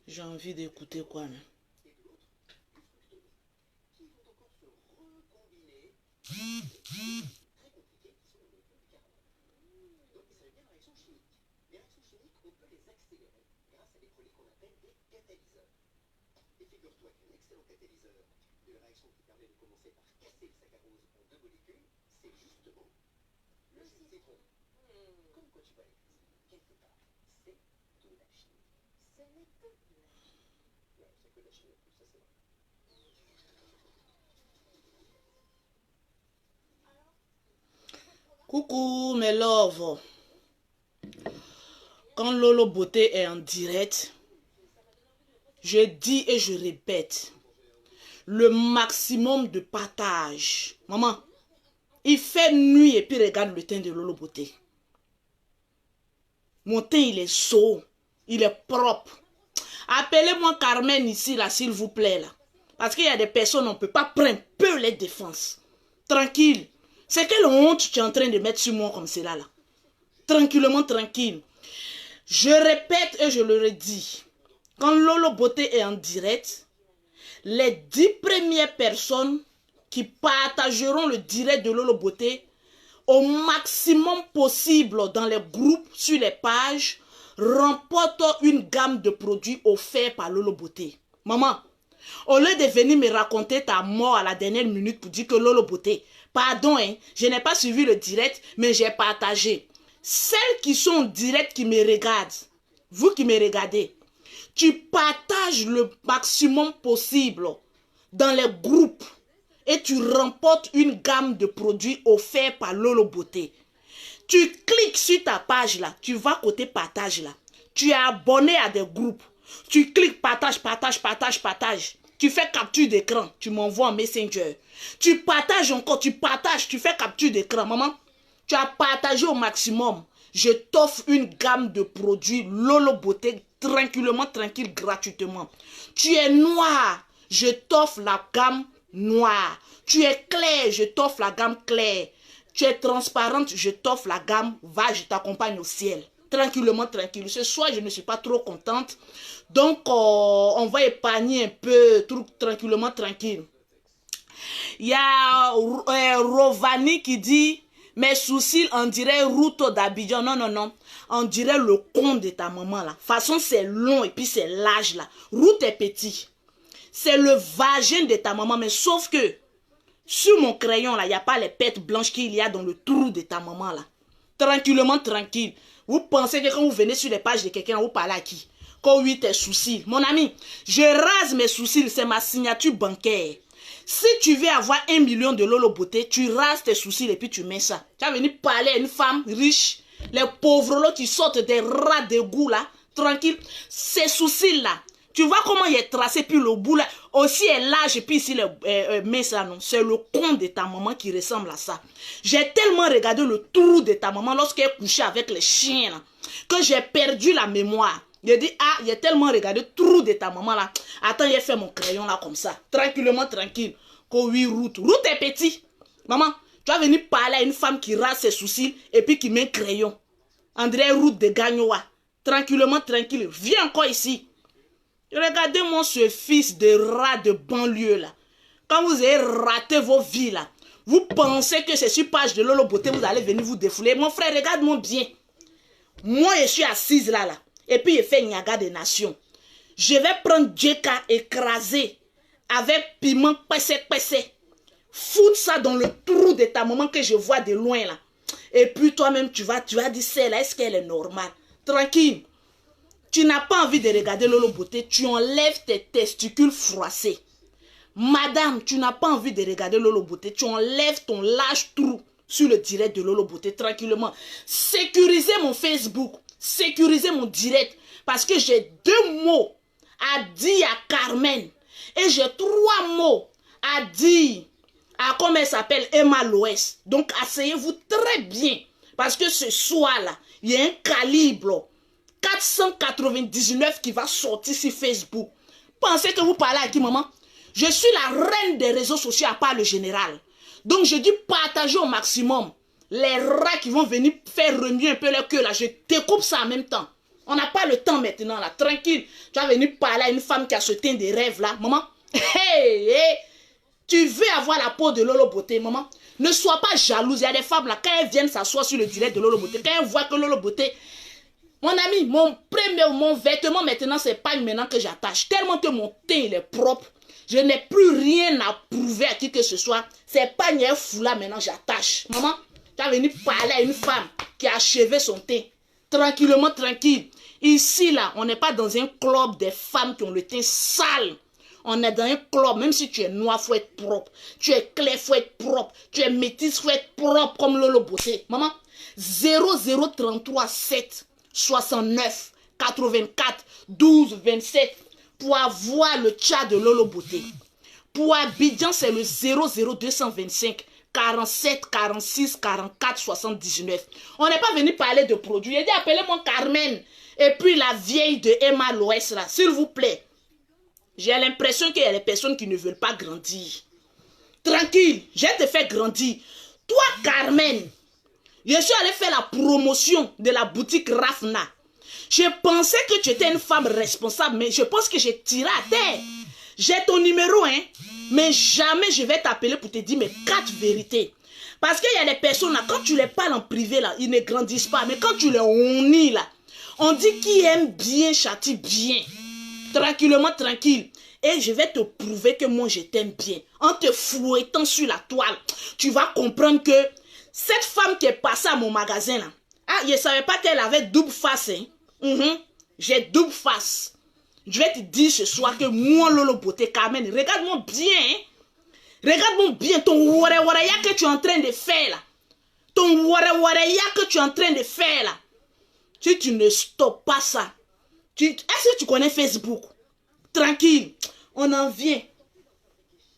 J'ai envie d'écouter quoi, là? Coucou mes loves. Quand Lolo Beauté est en direct, je dis et je répète, le maximum de partage. Maman, il fait nuit et puis regarde le teint de Lolo Beauté. Mon teint, il est chaud, il est propre. Appelez-moi Carmen ici, là, s'il vous plaît, là. Parce qu'il y a des personnes, on ne peut pas prendre un peu les défenses. Tranquille. C'est quelle honte tu es en train de mettre sur moi comme cela, là? Tranquillement, tranquille. Je répète et je le redis. Quand Lolo Beauté est en direct, les 10 premières personnes qui partageront le direct de Lolo Beauté au maximum possible dans les groupes, sur les pages, remportent une gamme de produits offerts par Lolo Beauté. Maman, au lieu de venir me raconter ta mort à la dernière minute pour dire que Lolo Beauté, pardon, hein, je n'ai pas suivi le direct, mais j'ai partagé. Celles qui sont en direct, qui me regardent, vous qui me regardez, tu partages le maximum possible dans les groupes et tu remportes une gamme de produits offerts par Lolo Beauté. Tu cliques sur ta page là, tu vas côté partage là, tu es abonné à des groupes, tu cliques partage, partage, partage, partage. Tu fais capture d'écran, tu m'envoies en Messenger. Tu partages encore, tu partages, tu fais capture d'écran. Maman, tu as partagé au maximum. Je t'offre une gamme de produits Lolo Beauté, tranquillement, tranquille, gratuitement. Tu es noir, je t'offre la gamme noire. Tu es clair, je t'offre la gamme claire. Tu es transparente, je t'offre la gamme va, je t'accompagne au ciel. Tranquillement, tranquille. Ce soir, je ne suis pas trop contente. Donc, on va épargner un peu, tranquillement, tranquille. Il y a Rovani qui dit, mes soucis, on dirait route d'Abidjan. Non, non, non. On dirait le con de ta maman, là. De toute façon, c'est long et puis c'est large, là. Route est petit. C'est le vagin de ta maman, mais sauf que, sur mon crayon, là, il n'y a pas les pètes blanches qu'il y a dans le trou de ta maman, là. Tranquillement, tranquille. Vous pensez que quand vous venez sur les pages de quelqu'un, vous parlez à qui? Quand oui, tes soucis. Mon ami, je rase mes soucis, c'est ma signature bancaire. Si tu veux avoir 1 million de Lolo Beauté, tu rases tes soucis et puis tu mets ça. Tu vas venir parler à une femme riche, les pauvres là qui sortent des rats d'égout là, tranquille. Ces soucis là, tu vois comment il est tracé, puis le bout là, aussi est large, et puis ici, mais ça non, c'est le con de ta maman qui ressemble à ça. J'ai tellement regardé le trou de ta maman lorsqu'elle couchait avec les chiens là, que j'ai perdu la mémoire. J'ai dit, ah, il a tellement regardé le trou de ta maman là. Attends, j'ai fait mon crayon là comme ça, tranquillement, tranquille. Que oui, route est petit. Maman, tu vas venir parler à une femme qui rase ses soucis, et puis qui met un crayon. André Route de Gagnoa, tranquillement, tranquille. Viens encore ici. Regardez-moi ce fils de rat de banlieue là. Quand vous avez raté vos vies là, vous pensez que c'est sur page de Lolo Beauté, vous allez venir vous défouler. Mon frère, regarde-moi bien. Moi, je suis assise là. Et puis, je fais Niaga des Nations. Je vais prendre Djeka écrasé avec piment pessé. Foutre ça dans le trou de ta maman que je vois de loin là. Et puis, toi-même, tu vas dire, celle-là, est-ce qu'elle est normale? Tranquille. Tu n'as pas envie de regarder Lolo Beauté, tu enlèves tes testicules froissés. Madame, tu n'as pas envie de regarder Lolo Beauté, tu enlèves ton large trou sur le direct de Lolo Beauté tranquillement. Sécurisez mon Facebook, sécurisez mon direct, parce que j'ai 2 mots à dire à Carmen et j'ai 3 mots à dire à, comment elle s'appelle, Emma Loès. Donc asseyez-vous très bien, parce que ce soir-là, il y a un calibre 499 qui va sortir sur Facebook. Pensez que vous parlez à qui, maman? Je suis la reine des réseaux sociaux à part le général. Donc, je dis partagez au maximum. Les rats qui vont venir faire remuer un peu leur queue, là, je découpe ça en même temps. On n'a pas le temps maintenant, là. Tranquille. Tu vas venir parler à une femme qui a ce teint de rêve, là. Maman, hey, hey. Tu veux avoir la peau de Lolo Beauté, maman? Ne sois pas jalouse. Il y a des femmes, là, quand elles viennent s'asseoir sur le direct de Lolo Beauté, quand elles voient que Lolo Beauté... Mon ami, mon vêtement maintenant, c'est pas maintenant que j'attache. Tellement que mon teint, il est propre. Je n'ai plus rien à prouver à qui que ce soit. C'est pas une foulard maintenant, j'attache. Maman, tu vas venir parler à une femme qui a achevé son teint. Tranquillement, tranquille. Ici, là, on n'est pas dans un club des femmes qui ont le teint sale. On est dans un club, même si tu es noir, il faut être propre. Tu es clair, il faut être propre. Tu es métisse, il faut être propre comme Lolo Beauté. Maman, 0033 7 69 84 12 27 pour avoir le chat de Lolo Beauté. Pour Abidjan, c'est le 00225 47 46 44 79. On n'est pas venu parler de produits. Il a dit appelez-moi Carmen. Et puis la vieille de Emma Loès là, s'il vous plaît. J'ai l'impression qu'il y a des personnes qui ne veulent pas grandir. Tranquille, je te fais grandir. Toi, Carmen, je suis allé faire la promotion de la boutique Rafna. Je pensais que tu étais une femme responsable, mais je pense que j'ai tiré à terre. J'ai ton numéro, hein, mais jamais je vais t'appeler pour te dire mes 4 vérités. Parce qu'il y a des personnes là, quand tu les parles en privé là, ils ne grandissent pas. Mais quand tu les honnis là, on dit qui aime bien châtie bien. Tranquillement, tranquille. Et je vais te prouver que moi je t'aime bien. En te fouettant sur la toile, tu vas comprendre que cette femme qui est passée à mon magasin là, ah, je ne savais pas qu'elle avait double face, hein. J'ai double face. Je vais te dire ce soir que moi, Lolo Beauté, Carmen, regarde-moi bien, hein. Regarde-moi bien ton waraya que tu es en train de faire là. Ton waraya que tu es en train de faire là. Si tu ne stoppes pas ça, est-ce que tu connais Facebook? Tranquille, on en vient.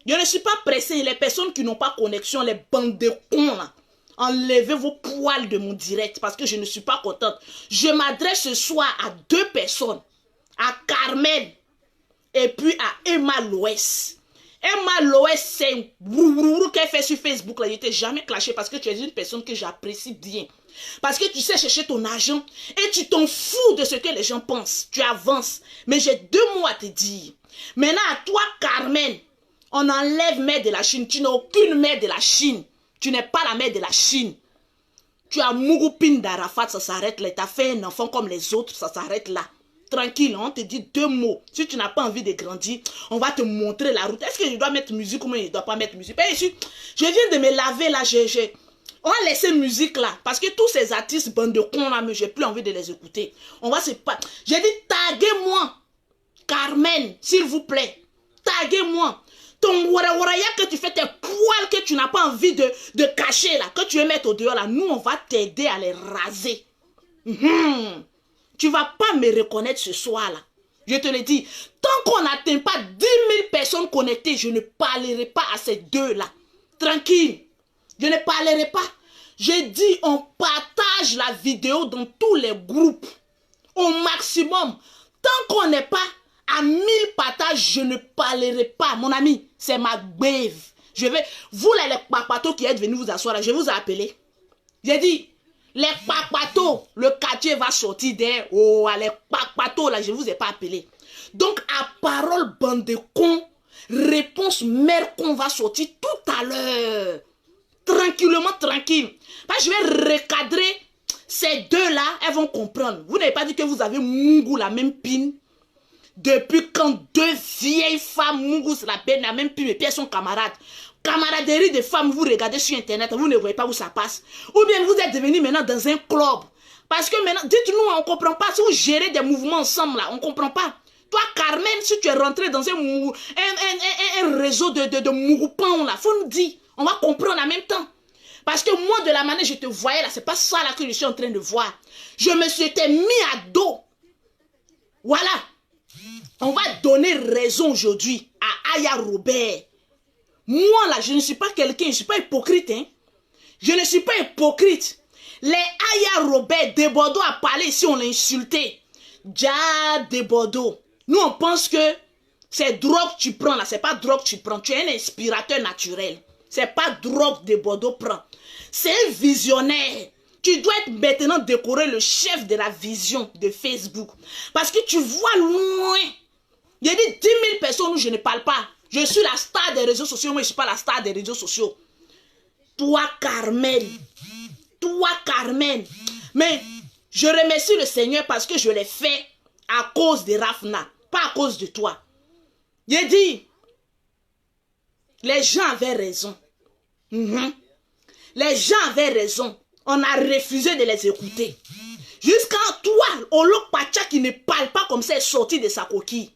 Je ne suis pas pressé. Les personnes qui n'ont pas connexion, les bandes de cons là, enlevez vos poils de mon direct parce que je ne suis pas contente. Je m'adresse ce soir à 2 personnes. À Carmen et puis à Emma Loès. Emma Loès, c'est un qu'elle fait sur Facebook. Là, je t'ai jamais clashé parce que tu es une personne que j'apprécie bien. Parce que tu sais chercher ton argent et tu t'en fous de ce que les gens pensent. Tu avances. Mais j'ai 2 mots à te dire. Maintenant, à toi, Carmen, on enlève mère de la Chine. Tu n'as aucune mère de la Chine. Tu n'es pas la mère de la Chine. Tu as Mougoupine d'Arafat, ça s'arrête là. Tu as fait un enfant comme les autres, ça s'arrête là. Tranquille, on te dit 2 mots. Si tu n'as pas envie de grandir, on va te montrer la route. Est-ce que je dois mettre musique ou je ne dois pas mettre musique? Je viens de me laver là. On va laisser musique là. Parce que tous ces artistes, bande de cons là, j'ai plus envie de les écouter. On va se pas. J'ai dit taguez-moi. Carmen, s'il vous plaît. Taguez-moi. Ton waraya que tu fais, tes poils que tu n'as pas envie de cacher là, que tu veux mettre au dehors là, nous on va t'aider à les raser. Tu vas pas me reconnaître ce soir là. Je te le dis. Tant qu'on n'atteint pas 10 000 personnes connectées, je ne parlerai pas à ces 2 là. Tranquille. Je ne parlerai pas. J'ai dit on partage la vidéo dans tous les groupes. Au maximum. Tant qu'on n'est pas à 1000 partages, je ne parlerai pas. Mon ami, c'est ma bave. Vous là, les papatos qui êtes venus vous asseoir là, je vous ai appelé. J'ai dit, les papatos, le quartier va sortir d'air. Oh, les papatos là, je ne vous ai pas appelé. Donc, à parole bande de cons, réponse mère qu'on va sortir tout à l'heure. Tranquillement, tranquille. Parce que je vais recadrer ces 2 là, elles vont comprendre. Vous n'avez pas dit que vous avez Moungou la même pine. Depuis quand 2 vieilles femmes, Moungou la peine, la même pine, et puis elles sont camarades. Camaraderie de femmes, vous regardez sur internet, vous ne voyez pas où ça passe. Ou bien vous êtes devenus maintenant dans un club. Parce que maintenant, dites-nous, on ne comprend pas. Si vous gérez des mouvements ensemble là, on ne comprend pas. Toi, Carmen, si tu es rentré dans un réseau de mouroupans là, faut nous dire. On va comprendre en même temps. Parce que moi, de la manière je te voyais là, c'est pas ça là que je suis en train de voir. Je me suis mis à dos. Voilà. On va donner raison aujourd'hui à Aya Robert. Moi là, je ne suis pas quelqu'un, je ne suis pas hypocrite. Hein? Je ne suis pas hypocrite. Les Aya Robert de Bordeaux a parlé ici, on l'a insulté. Ja de Bordeaux. Nous, on pense que c'est drogue que tu prends là, c'est pas drogue que tu prends. Tu es un inspirateur naturel. C'est pas drogue de Bordeaux prend. C'est un visionnaire. Tu dois être maintenant décoré le chef de la vision de Facebook. Parce que tu vois loin. Il y a dit 10 000 personnes où je ne parle pas. Je suis la star des réseaux sociaux, mais je ne suis pas la star des réseaux sociaux. Toi, Carmen. Toi, Carmen. Mais je remercie le Seigneur parce que je l'ai fait à cause de Rafna, pas à cause de toi. J'ai dit, les gens avaient raison. Les gens avaient raison. On a refusé de les écouter. Jusqu'à toi, Olok Pacha qui ne parle pas comme ça est sorti de sa coquille.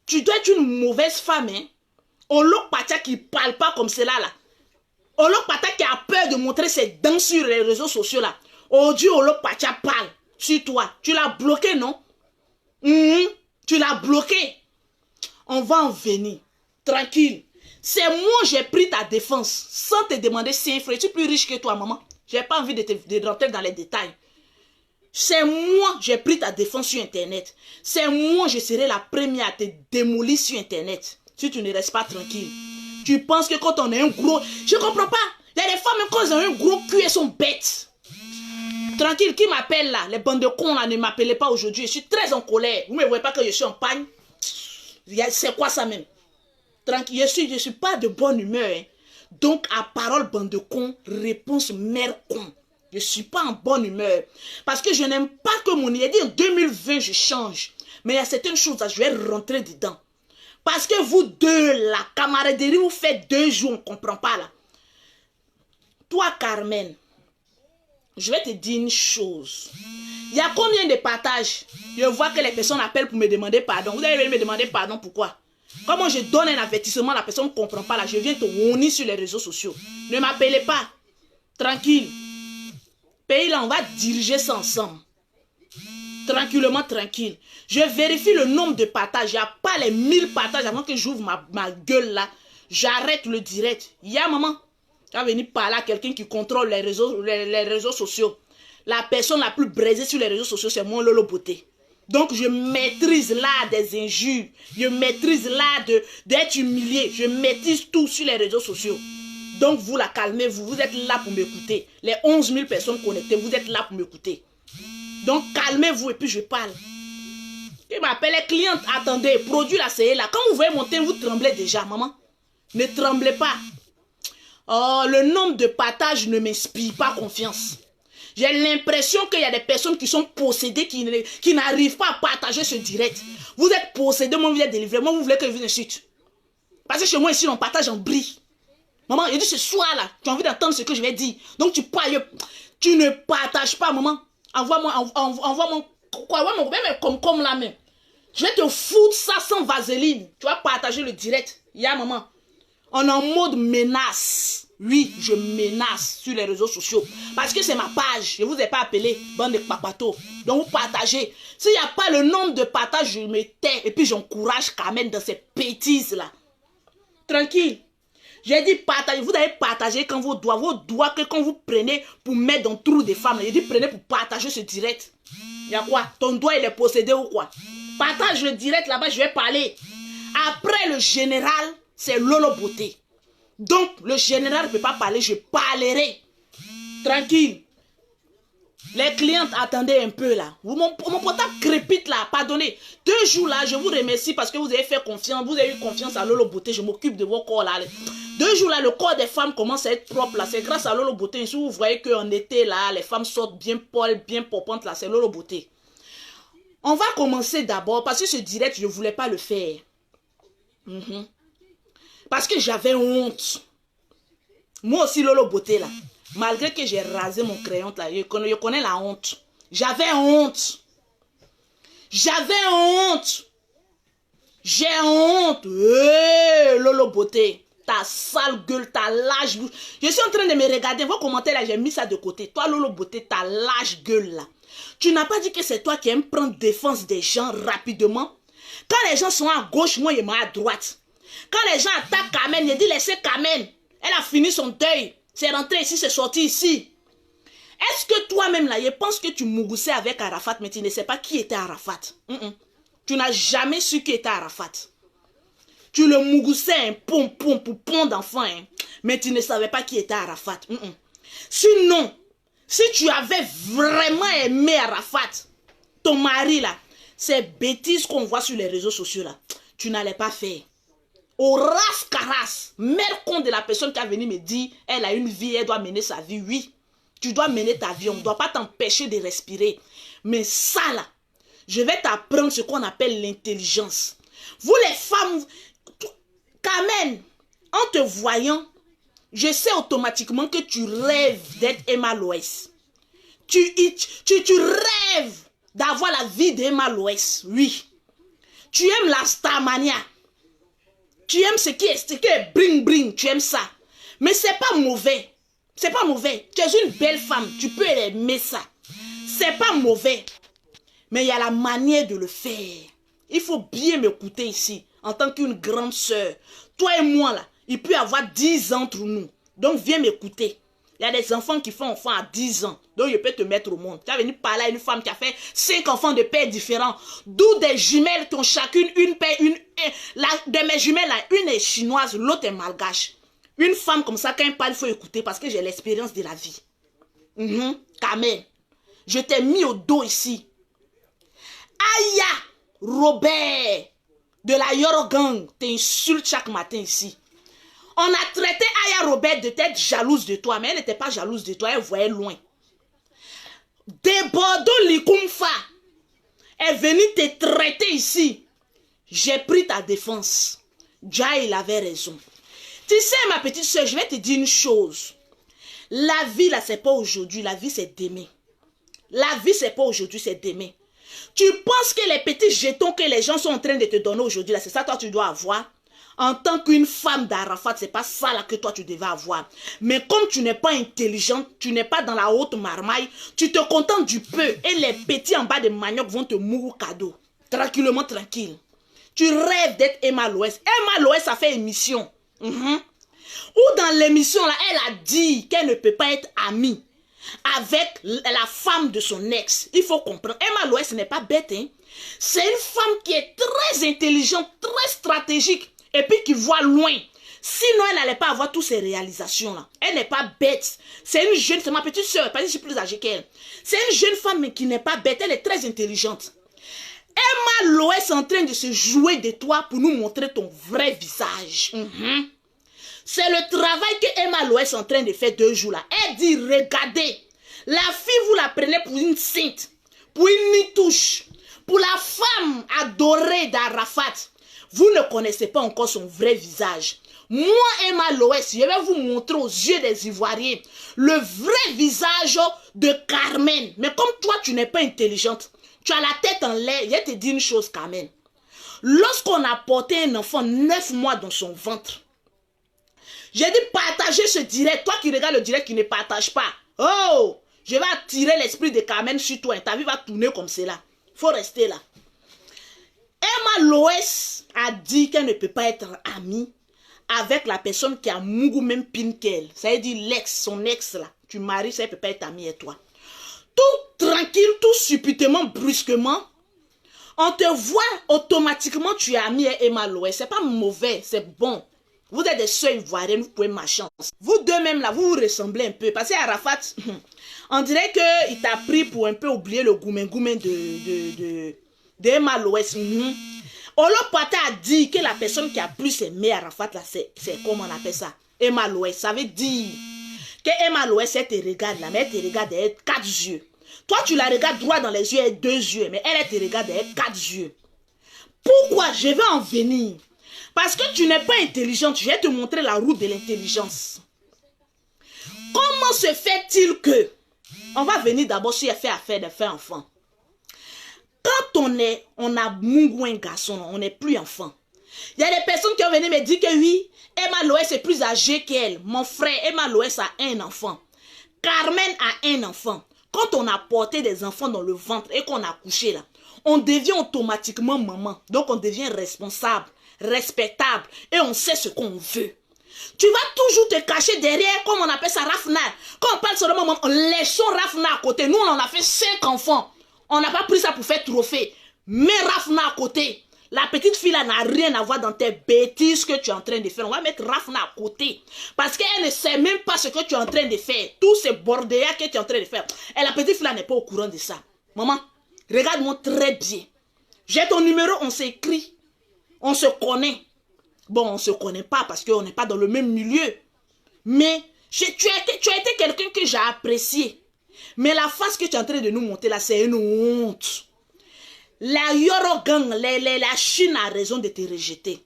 Tu dois être une mauvaise femme, hein. Olok Pacha qui ne parle pas comme cela, là. Olok Pacha qui a peur de montrer ses dents sur les réseaux sociaux, là. Aujourd'hui, Olok Pacha parle sur toi. Tu l'as bloqué, non? Tu l'as bloqué. On va en venir. Tranquille. C'est moi j'ai pris ta défense sans te demander si un frère. Tu es plus riche que toi, maman. J'ai pas envie de rentrer dans les détails. C'est moi j'ai pris ta défense sur Internet. C'est moi je serai la première à te démolir sur Internet. Si tu ne restes pas tranquille. Tu penses que quand on a un gros... Je comprends pas. Il y a des femmes quand elles ont un gros cul, elles sont bêtes. Tranquille, qui m'appelle là? Les bandes de cons là, ne m'appelez pas aujourd'hui. Je suis très en colère. Vous ne me voyez pas que je suis en panne? C'est quoi ça même? Tranquille, je suis pas de bonne humeur. Hein. Donc, à parole bande de cons, réponse mère con. Je suis pas en bonne humeur. Parce que je n'aime pas que mon... Il a dit en 2020, je change. Mais il y a certaines choses, là, je vais rentrer dedans. Parce que vous deux, la camaraderie, vous faites 2 jours, on ne comprend pas là. Toi, Carmen, je vais te dire une chose. Il y a combien de partages? Je vois que les personnes appellent pour me demander pardon. Vous allez me demander pardon, pourquoi? Comment je donne un avertissement, la personne ne comprend pas là. Je viens te honner sur les réseaux sociaux. Ne m'appelez pas. Tranquille. Pays là, on va diriger ça ensemble. Tranquillement, tranquille. Je vérifie le nombre de partages. Il n'y a pas les 1000 partages avant que j'ouvre ma gueule là. J'arrête le direct. Il y a maman. Tu vas venir parler à quelqu'un qui contrôle les réseaux sociaux. La personne la plus braisée sur les réseaux sociaux, c'est moi, Lolo Beauté. Donc, je maîtrise l'art des injures. Je maîtrise l'art d'être humilié. Je maîtrise tout sur les réseaux sociaux. Donc, vous la calmez-vous. Vous êtes là pour m'écouter. Les 11 000 personnes connectées, vous êtes là pour m'écouter. Donc, calmez-vous et puis je parle. Il m'appelle les clientes. Attendez, produit là, c'est là. Quand vous voyez monter, vous tremblez déjà, maman. Ne tremblez pas. Oh, le nombre de partages ne m'inspire pas confiance. J'ai l'impression qu'il y a des personnes qui sont possédées, qui n'arrivent pas à partager ce direct. Vous êtes possédés, moi vous êtes délivré. Moi vous voulez que je vienne insulte. Parce que chez moi ici, on partage en bris. Maman, il dit ce soir là, tu as envie d'entendre ce que je vais dire. Donc tu ne partages pas, maman. Envoie-moi quoi, comme là même. Je vais te foutre ça sans vaseline. Tu vas partager le direct. Maman. On est en mode menace. Oui, je menace sur les réseaux sociaux. Parce que c'est ma page. Je ne vous ai pas appelé bande de papatos. Donc vous partagez. S'il n'y a pas le nombre de partages, je me tais. Et puis j'encourage Carmen dans ces bêtises là. Tranquille. J'ai dit partager. Vous allez partager quand vos doigts que quand vous prenez pour mettre dans le trou des femmes. J'ai dit prenez pour partager ce direct. Il y a quoi? Ton doigt il est possédé ou quoi? Partage le direct là-bas, je vais parler. Après le général, c'est Lolo Beauté. Donc, le général ne peut pas parler, je parlerai. Tranquille. Les clientes, attendez un peu là. Mon portable crépite là, pardonnez. 2 jours là, je vous remercie parce que vous avez fait confiance. Vous avez eu confiance à Lolo Beauté, je m'occupe de vos corps là. 2 jours là, le corps des femmes commence à être propre là. C'est grâce à Lolo Beauté. Si vous voyez qu'en été là, les femmes sortent bien poil, bien popantes là, c'est Lolo Beauté. On va commencer d'abord parce que ce direct, je ne voulais pas le faire. Parce que j'avais honte. Moi aussi, Lolo Beauté, là. Malgré que j'ai rasé mon crayon, là, je connais la honte. J'avais honte. J'avais honte. J'ai honte. Hey, Lolo Beauté. Ta sale gueule, ta lâche bouche. Je suis en train de me regarder. Vos commentaires, là, j'ai mis ça de côté. Toi, Lolo Beauté, ta lâche gueule, là. Tu n'as pas dit que c'est toi qui aimes prendre défense des gens rapidement. Quand les gens sont à gauche, moi, je suis à droite. Quand les gens attaquent Carmen, il dit laissez Carmen. Elle a fini son deuil. C'est rentré ici, c'est sorti ici. Est-ce que toi-même là, je pense que tu mougoussais avec Arafat, mais tu ne sais pas qui était Arafat. Tu n'as jamais su qui était Arafat. Tu le mougoussais un pom pour pont d'enfant. Hein. Mais tu ne savais pas qui était Arafat. Sinon, si tu avais vraiment aimé Arafat, ton mari là, ces bêtises qu'on voit sur les réseaux sociaux là, tu n'allais pas faire. Au ras caras, mère con de la personne qui a venu me dire, elle a une vie, elle doit mener sa vie. Oui, tu dois mener ta vie, on ne doit pas t'empêcher de respirer. Mais ça là, je vais t'apprendre ce qu'on appelle l'intelligence. Vous les femmes, Carmen, en te voyant, je sais automatiquement que tu rêves d'être Emma Loès. Tu rêves d'avoir la vie d'Emma Loès, oui. Tu aimes la starmania. Tu aimes ce qui est bring bring, tu aimes ça. Mais c'est pas mauvais. C'est pas mauvais. Tu es une belle femme, tu peux aimer ça. C'est pas mauvais. Mais il y a la manière de le faire. Il faut bien m'écouter ici, en tant qu'une grande sœur. Toi et moi là, il peut y avoir 10 ans entre nous. Donc viens m'écouter. Il y a des enfants qui font enfants à 10 ans. Donc je peux te mettre au monde. Tu as venu parler à une femme qui a fait 5 enfants de pères différents. D'où des jumelles qui ont chacune une père, de mes jumelles là, une est chinoise, l'autre est malgache. Une femme comme ça, quand elle parle, il faut écouter parce que j'ai l'expérience de la vie. Carmen, je t'ai mis au dos ici. Aya, Robert, de la Yoro Gang, t'insulte chaque matin ici. On a traité Aya Robert de tête jalouse de toi, mais elle n'était pas jalouse de toi, elle voyait loin. Debordo Likumfa est venu te traiter ici. J'ai pris ta défense. Jai, il avait raison. Tu sais, ma petite soeur, je vais te dire une chose. La vie, là, c'est pas aujourd'hui. La vie, c'est demain. La vie, c'est pas aujourd'hui, c'est demain. Tu penses que les petits jetons que les gens sont en train de te donner aujourd'hui, là, c'est ça que toi, tu dois avoir? En tant qu'une femme d'Arafat, c'est pas ça là que toi tu devais avoir. Mais comme tu n'es pas intelligente, tu n'es pas dans la haute marmaille, tu te contentes du peu et les petits en bas de manioc vont te mourir cadeau. Tranquillement, tranquille. Tu rêves d'être Emma Loès. Emma Loès a fait émission. Ou dans l'émission là, elle a dit qu'elle ne peut pas être amie avec la femme de son ex. Il faut comprendre. Emma Loès n'est pas bête. Hein? C'est une femme qui est très intelligente, très stratégique. Et puis qui voit loin. Sinon, elle n'allait pas avoir toutes ces réalisations-là. Elle n'est pas bête. C'est une jeune, c'est ma petite soeur, parce que je suis plus âgée qu'elle. C'est une jeune femme mais qui n'est pas bête. Elle est très intelligente. Emma Loès est en train de se jouer de toi pour nous montrer ton vrai visage. C'est le travail que Emma Loès est en train de faire 2 jours là. Elle dit, regardez, la fille, vous la prenez pour une sainte, pour une nitouche, pour la femme adorée d'Arafat. Vous ne connaissez pas encore son vrai visage. Moi, Emma Loès, je vais vous montrer aux yeux des Ivoiriens le vrai visage de Carmen. Mais comme toi, tu n'es pas intelligente, tu as la tête en l'air, je vais te dire une chose, Carmen. Lorsqu'on a porté un enfant 9 mois dans son ventre, j'ai dit partagez ce direct. Toi qui regardes le direct, qui ne partage pas. Oh, je vais attirer l'esprit de Carmen sur toi. Ta vie va tourner comme cela. Il faut rester là. Emma Loès a dit qu'elle ne peut pas être amie avec la personne qui a mougou même pin qu'elle. Ça veut dire l'ex, son ex là. Tu maries, ça ne peut pas être amie avec toi. Tout tranquille, tout subitement, brusquement, on te voit automatiquement, tu es amie avec Emma Loès. C'est pas mauvais, c'est bon. Vous êtes des sœurs ivoiriennes, vous pouvez ma chance. Vous deux même là, vous vous ressemblez un peu. Parce qu'Arafat, on dirait qu'il t'a pris pour un peu oublier le goumen de Emma Loès. Olopata a dit que la personne qui a plus aimé Arafat là, c'est comment on appelle ça? Emma Loès. Ça veut dire que Emma Loès, elle te regarde là, mais elle te regarde avec 4 yeux. Toi, tu la regardes droit dans les yeux avec 2 yeux, mais elle te regarde avec 4 yeux. Pourquoi? Je vais en venir. Parce que tu n'es pas intelligente. Je vais te montrer la route de l'intelligence. Comment se fait-il que... On va venir d'abord sur fait affaire de faire enfant. Quand on a mougou un garçon, on n'est plus enfant. Il y a des personnes qui ont venu me dire que oui, Emma Loès est plus âgée qu'elle. Mon frère, Emma Loès a un enfant. Carmen a un enfant. Quand on a porté des enfants dans le ventre et qu'on a couché là, on devient automatiquement maman. Donc on devient responsable, respectable et on sait ce qu'on veut. Tu vas toujours te cacher derrière, comme on appelle ça, Rafna. Quand on parle seulement maman, laissons Rafna à côté. Nous, on en a fait 5 enfants. On n'a pas pris ça pour faire trophée. Mais Rafna à côté. La petite fille là n'a rien à voir dans tes bêtises que tu es en train de faire. On va mettre Rafna à côté. Parce qu'elle ne sait même pas ce que tu es en train de faire. Tous ces bordéas que tu es en train de faire. Et la petite fille là n'est pas au courant de ça. Maman, regarde-moi très bien. J'ai ton numéro, on s'écrit. On se connaît. Bon, on ne se connaît pas parce qu'on n'est pas dans le même milieu. Mais tu as été quelqu'un que j'ai apprécié. Mais la face que tu es en train de nous monter là, c'est une honte. La Yoro Gang, la Chine a raison de te rejeter.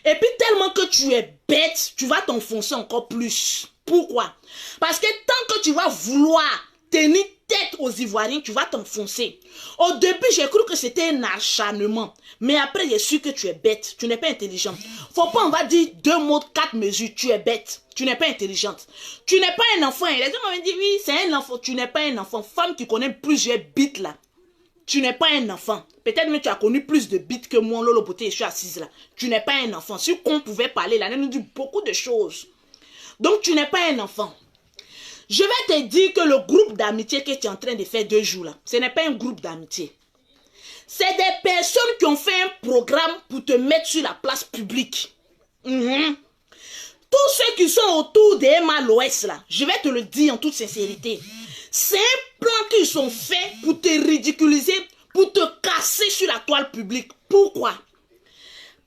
Et puis tellement que tu es bête, tu vas t'enfoncer encore plus. Pourquoi? Parce que tant que tu vas vouloir tenir tête aux Ivoiriens, tu vas t'enfoncer. Au début, j'ai cru que c'était un acharnement. Mais après, j'ai su que tu es bête. Tu n'es pas intelligente. Faut pas, on va dire 2 mots, 4 mesures. Tu es bête. Tu n'es pas intelligente. Tu n'es pas un enfant. Les gens m'ont dit, oui, c'est un enfant. Tu n'es pas un enfant. Femme qui connaît plusieurs bits là. Tu n'es pas un enfant. Peut-être même tu as connu plus de bits que moi, Lolo Beauté, et je suis assise là. Tu n'es pas un enfant. Si on pouvait parler là, elle nous dit beaucoup de choses. Donc, tu n'es pas un enfant. Je vais te dire que le groupe d'amitié que tu es en train de faire 2 jours là, ce n'est pas un groupe d'amitié. C'est des personnes qui ont fait un programme pour te mettre sur la place publique. Tous ceux qui sont autour de Emma Loès là, je vais te le dire en toute sincérité. C'est un plan qu'ils sont faits pour te ridiculiser, pour te casser sur la toile publique. Pourquoi?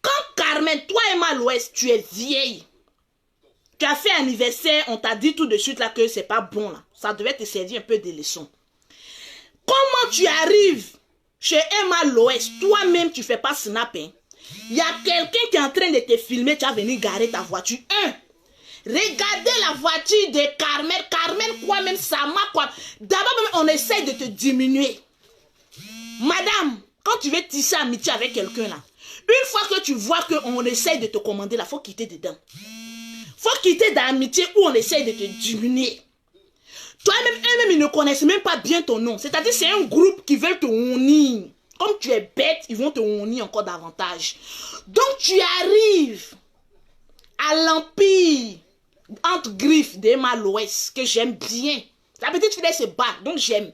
Quand Carmen, toi Emma Loès, tu es vieille, tu as fait anniversaire, on t'a dit tout de suite là que c'est pas bon là. Ça devait te servir un peu de leçon. Comment tu arrives chez Emma Loès, toi-même tu fais pas snap, hein? Il y a quelqu'un qui est en train de te filmer, tu vas venir garer ta voiture. Regardez la voiture de Carmen. Carmen quoi même, Sama quoi. D'abord même on essaie de te diminuer. Madame, quand tu veux tisser amitié avec quelqu'un là, une fois que tu vois qu'on essaie de te commander là, faut quitter dedans. Faut quitter d'amitié où on essaie de te diminuer. Toi-même, eux-mêmes, ils ne connaissent même pas bien ton nom. C'est-à-dire, c'est un groupe qui veut te honir. Comme tu es bête, ils vont te honir encore davantage. Donc, tu arrives à l'empire entre griffes d'Emma Loès, que j'aime bien. La petite fille, elle se bat, donc j'aime.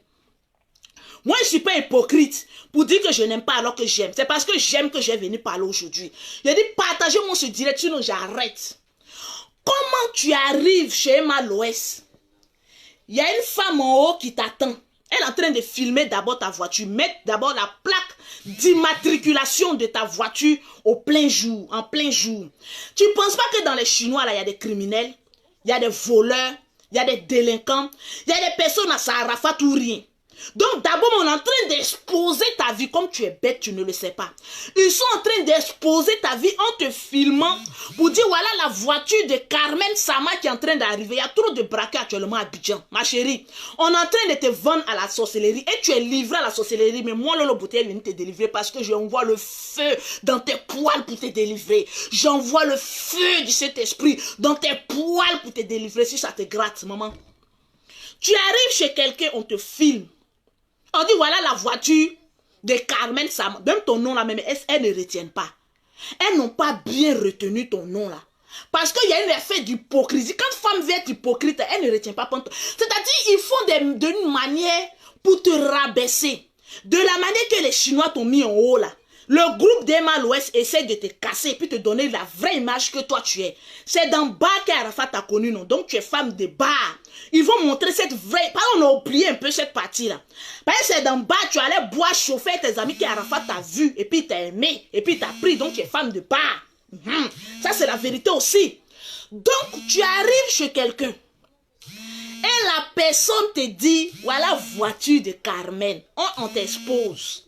Moi, je ne suis pas hypocrite pour dire que je n'aime pas alors que j'aime. C'est parce que j'aime que j'ai venu parler aujourd'hui. J'ai dit, partagez-moi ce direct, sinon j'arrête. Comment tu arrives chez Emma Loès? Il y a une femme en haut qui t'attend. Elle est en train de filmer d'abord ta voiture. Mettre d'abord la plaque d'immatriculation de ta voiture au plein jour, en plein jour. Tu ne penses pas que dans les Chinois, là, il y a des criminels, il y a des voleurs, il y a des délinquants, il y a des personnes à Sarafat ou rien. Donc d'abord, on est en train d'exposer ta vie. Comme tu es bête, tu ne le sais pas. Ils sont en train d'exposer ta vie en te filmant pour dire voilà la voiture de Carmen Sama qui est en train d'arriver. Il y a trop de braquets actuellement à Abidjan. Ma chérie, on est en train de te vendre à la sorcellerie et tu es livré à la sorcellerie. Mais moi, Lolo Beauté est venu te délivrer parce que j'envoie le feu dans tes poils pour te délivrer. J'envoie le feu du Saint-Esprit dans tes poils pour te délivrer si ça te gratte, maman. Tu arrives chez quelqu'un, on te filme. On dit voilà la voiture de Carmen Sama. Même ton nom là, même, elles ne retiennent pas. Elles n'ont pas bien retenu ton nom là. Parce qu'il y a un effet d'hypocrisie. Quand une femme veut être hypocrite, elle ne retient pas. C'est-à-dire ils font d'une manière pour te rabaisser. De la manière que les Chinois t'ont mis en haut là. Le groupe d'Emma Loès essaie de te casser et puis te donner la vraie image que toi tu es. C'est d'en bas qu'Arafat t'a connu, non? Donc tu es femme de bas. Ils vont montrer cette vraie... On a oublié un peu cette partie-là. Parce que c'est d'en bas, tu allais boire, chauffer tes amis qu'Arafat t'a vu et puis t'a aimé et puis t'a pris. Donc tu es femme de bas. Ça c'est la vérité aussi. Donc tu arrives chez quelqu'un. Et la personne te dit, voilà voiture de Carmen. On t'expose.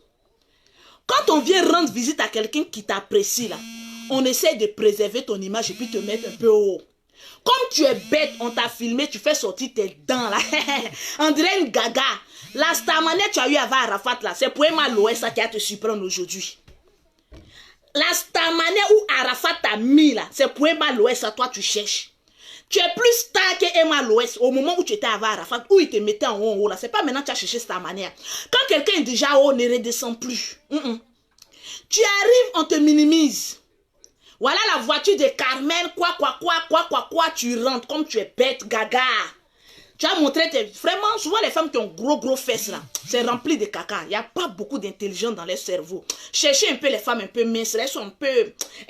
Quand on vient rendre visite à quelqu'un qui t'apprécie là, on essaie de préserver ton image et puis te mettre un peu haut. Comme tu es bête, on t'a filmé, tu fais sortir tes dents là. On dirait une gaga. La starmania tu as eu avant Arafat là, c'est pour Emma Loès qui a te surprendre aujourd'hui. La starmania où Arafat t'a mis là, c'est pour Emma Loès, toi tu cherches. Tu es plus star que Emma Loès au moment où tu étais avant Arafat, où il te mettait en haut là. C'est pas maintenant que tu as cherché cette manière. Quand quelqu'un est déjà haut, ne redescend plus. Tu arrives, on te minimise. Voilà la voiture de Carmen, quoi, tu rentres comme tu es bête, gaga. Tu as montré tes... Vraiment, souvent les femmes qui ont gros fesses là, c'est rempli de caca. Il n'y a pas beaucoup d'intelligence dans leur cerveau. Cherchez un peu les femmes un peu minces, elles sont un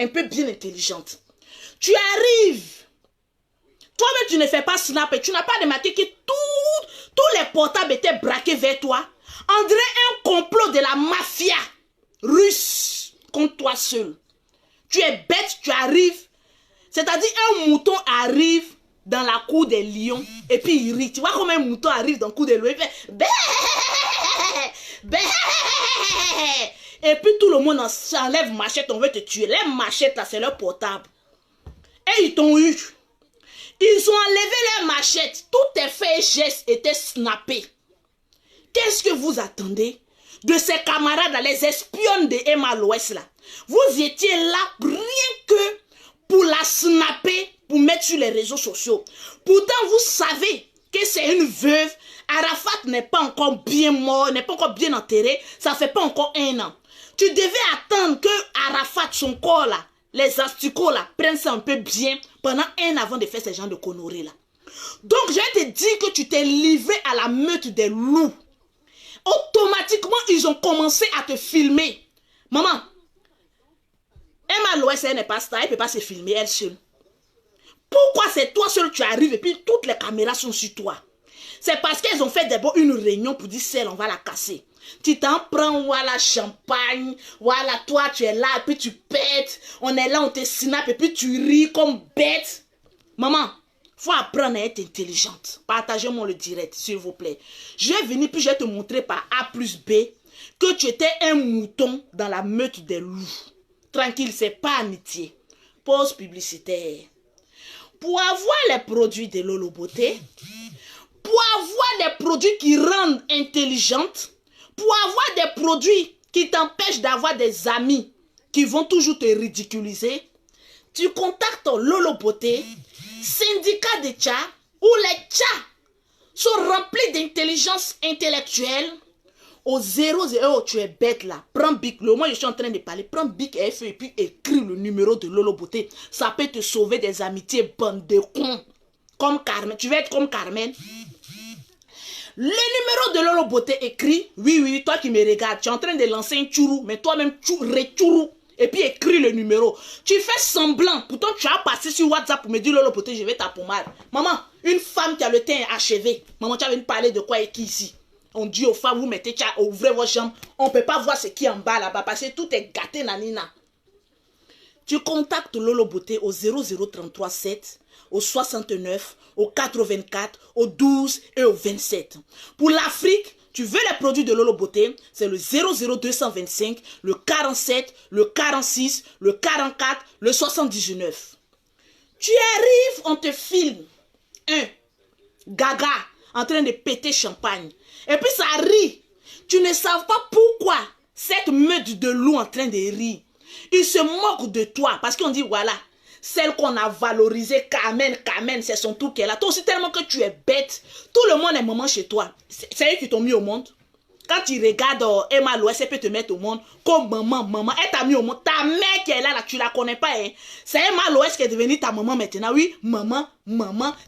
peu bien intelligentes. Tu arrives. Toi-même, tu ne fais pas snap et tu n'as pas remarqué que tous les portables étaient braqués vers toi. On dirait un complot de la mafia russe contre toi seul. Tu es bête, tu arrives. C'est-à-dire un mouton arrive dans la cour des lions et puis il rit. Tu vois comme un mouton arrive dans la cour des lions et il fait bé, bé. Et puis tout le monde s'enlève machette, on veut te tuer. Les machettes là, c'est leur portable. Et ils t'ont eu. Ils ont enlevé les machettes. Tous tes faits et gestes étaient snappés. Qu'est-ce que vous attendez de ces camarades là, les espionnes de Emma l'Ouest là? Vous étiez là rien que pour la snapper, pour mettre sur les réseaux sociaux. Pourtant, vous savez que c'est une veuve. Arafat n'est pas encore bien mort, n'est pas encore bien enterré. Ça fait pas encore 1 an. Tu devais attendre que Arafat, son corps là, les asticots là, prennent ça un peu bien pendant 1 an avant de faire ce genre de conneries là. Donc, je te dis que tu t'es livré à la meute des loups. Automatiquement, ils ont commencé à te filmer. Maman, Emma Loès, elle n'est pas star, elle ne peut pas se filmer elle seule. Pourquoi c'est toi seul tu arrives et puis toutes les caméras sont sur toi? C'est parce qu'elles ont fait d'abord une réunion pour dire celle, on va la casser. Tu t'en prends, voilà, champagne, voilà, toi tu es là et puis tu pètes. On est là, on te snap et puis tu ris comme bête. Maman, faut apprendre à être intelligente. Partagez-moi le direct, s'il vous plaît. Je vais venir puis je vais te montrer par A plus B que tu étais un mouton dans la meute des loups. Tranquille, c'est pas amitié. Pause publicitaire. Pour avoir les produits de Lolo Beauté, pour avoir des produits qui rendent intelligente, pour avoir des produits qui t'empêchent d'avoir des amis qui vont toujours te ridiculiser, tu contactes Lolo Beauté, syndicat des tchats, où les tchats sont remplis d'intelligence intellectuelle. Au 00, tu es bête là. Prends Bic. Le moment où je suis en train de parler, prends Bic et feuille et puis écris le numéro de Lolo Beauté. Ça peut te sauver des amitiés, bande de cons. Comme Carmen. Tu veux être comme Carmen? Le numéro de Lolo Beauté écrit. Oui, toi qui me regardes, tu es en train de lancer un tchourou, mais toi-même, retchourou. Et puis écris le numéro. Tu fais semblant. Pourtant, tu as passé sur WhatsApp pour me dire Lolo Beauté, je vais ta pommade. Maman, une femme qui a le teint achevé. Maman, tu as venu parler de quoi et qui ici? On dit aux femmes, vous mettez, ouvrez vos jambes. On ne peut pas voir ce qui est en bas là-bas parce que tout est gâté, nanina. Tu contactes Lolo Beauté au 00337, au 69, au 84, au 12 et au 27. Pour l'Afrique, tu veux les produits de Lolo Beauté, c'est le 00225, le 47, le 46, le 44, le 79. Tu arrives, on te filme. Gaga en train de péter champagne. Et puis ça rit. Tu ne sais pas pourquoi cette meute de loups en train de rire. Ils se moquent de toi parce qu'on dit voilà, celle qu'on a valorisée, Carmen, c'est son tour qu'elle a. Toi aussi tellement que tu es bête. Tout le monde est maman chez toi. C'est eux qui t'ont mis au monde. Quand tu regardes Emma Loès, elle peut te mettre au monde comme maman. Elle t'a mis au monde. Ta mère qui est là, tu la connais pas. Hein? C'est Emma Loès qui est devenue ta maman maintenant. Oui, maman.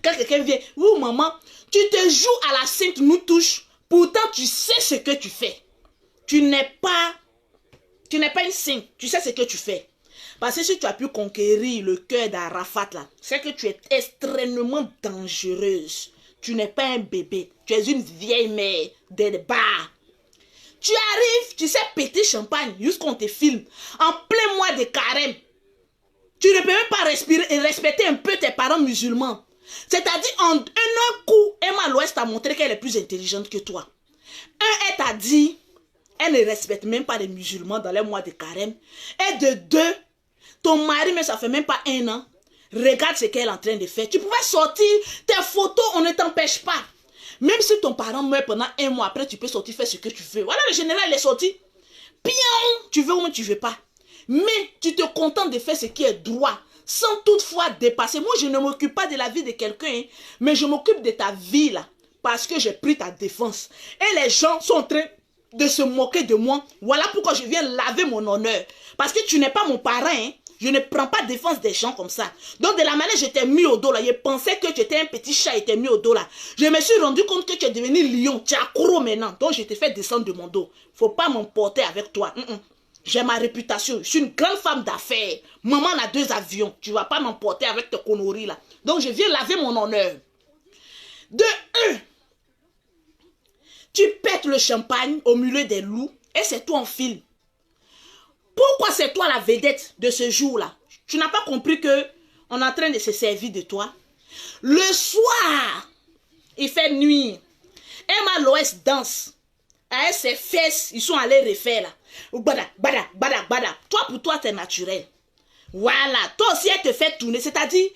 Quand quelqu'un vient, oui, maman, tu te joues à la sainte nous touche. Pourtant, tu sais ce que tu fais. Tu n'es pas une sainte. Tu sais ce que tu fais. Parce que si tu as pu conquérir le cœur d'Arafat, là, c'est que tu es extrêmement dangereuse. Tu n'es pas un bébé. Tu es une vieille mère de bar. Tu arrives, tu sais péter champagne jusqu'on te filme. En plein mois de carême. Tu ne peux même pas respirer et respecter un peu tes parents musulmans. C'est-à-dire, en un coup, Emma Loès t'a montré qu'elle est plus intelligente que toi. Elle t'a dit, elle ne respecte même pas les musulmans dans les mois de carême. Et de 2, ton mari, mais ça fait même pas 1 an, regarde ce qu'elle est en train de faire. Tu pouvais sortir tes photos, on ne t'empêche pas. Même si ton parent meurt pendant 1 mois, après tu peux sortir faire ce que tu veux. Voilà, le général il est sorti. Pion, tu veux ou tu veux pas. Mais tu te contentes de faire ce qui est droit. Sans toutefois dépasser. Moi, je ne m'occupe pas de la vie de quelqu'un, hein, mais je m'occupe de ta vie, là, parce que j'ai pris ta défense. Et les gens sont en train de se moquer de moi. Voilà pourquoi je viens laver mon honneur. Parce que tu n'es pas mon parent, hein. Je ne prends pas défense des gens comme ça. Donc, de la manière je t'ai mis au dos là, je pensais que tu étais un petit chat et t'ai mis au dos là. Je me suis rendu compte que tu es devenu lion, tu es accro maintenant. Donc, je t'ai fait descendre de mon dos. Faut pas m'emporter avec toi. J'ai ma réputation. Je suis une grande femme d'affaires. Maman a 2 avions. Tu vas pas m'emporter avec tes conneries là. Donc, je viens laver mon honneur. De 1, tu pètes le champagne au milieu des loups et c'est toi en film. Pourquoi c'est toi la vedette de ce jour-là? Tu n'as pas compris que on est en train de se servir de toi? Le soir, il fait nuit. Emma Loès danse. Avec ses fesses, ils sont allés refaire là. Bada, bada, bada, bada. Toi, pour toi, c'est naturel. Voilà. Toi aussi, elle te fait tourner. C'est-à-dire,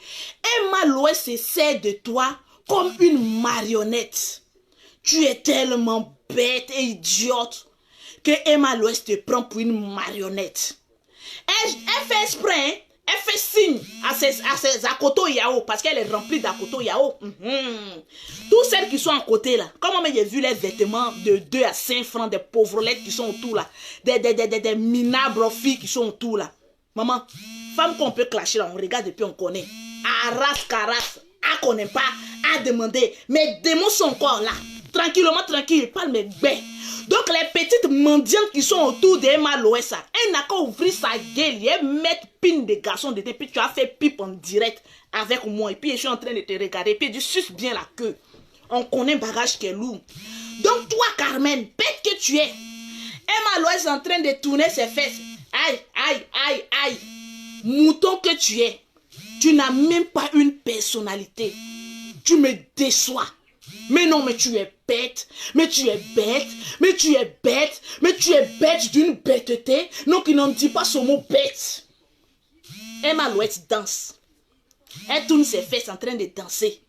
Emma Loès se sert de toi comme une marionnette. Tu es tellement bête et idiote que Emma Loès te prend pour une marionnette. Elle fait exprès, hein? Elle fait signe à ses Akoto Yao parce qu'elle est remplie d'Akoto Yao. Tous celles qui sont à côté là, comme j'ai vu les vêtements de 2 à 5 francs, des pauvrettes qui sont autour là, des minables filles qui sont autour là. Maman, femme qu'on peut clasher là, on regarde et puis on connaît. Arras, caras, à connaît pas, à demander. Mes démons sont encore là. Tranquillement, tranquille, parle mes bêtes. Donc les petites mendiantes qui sont autour d'Emma Loès, elle n'a qu'à ouvrir sa gueule et mettre pin de garçon dedans. Puis tu as fait pipe en direct avec moi. Et puis je suis en train de te regarder. Et puis tu suces bien la queue. On connaît un bagage qui est lourd. Donc toi Carmen, bête que tu es, Emma Loès est en train de tourner ses fesses. Aïe, aïe, aïe, aïe. Mouton que tu es. Tu n'as même pas une personnalité. Tu me déçois. Mais non, mais tu es bête, mais tu es bête, mais tu es bête, mais tu es bête d'une bêteté. Non, qui n'en dit pas ce mot bête. Emma Loès danse. Elle tourne ses fesses en train de danser.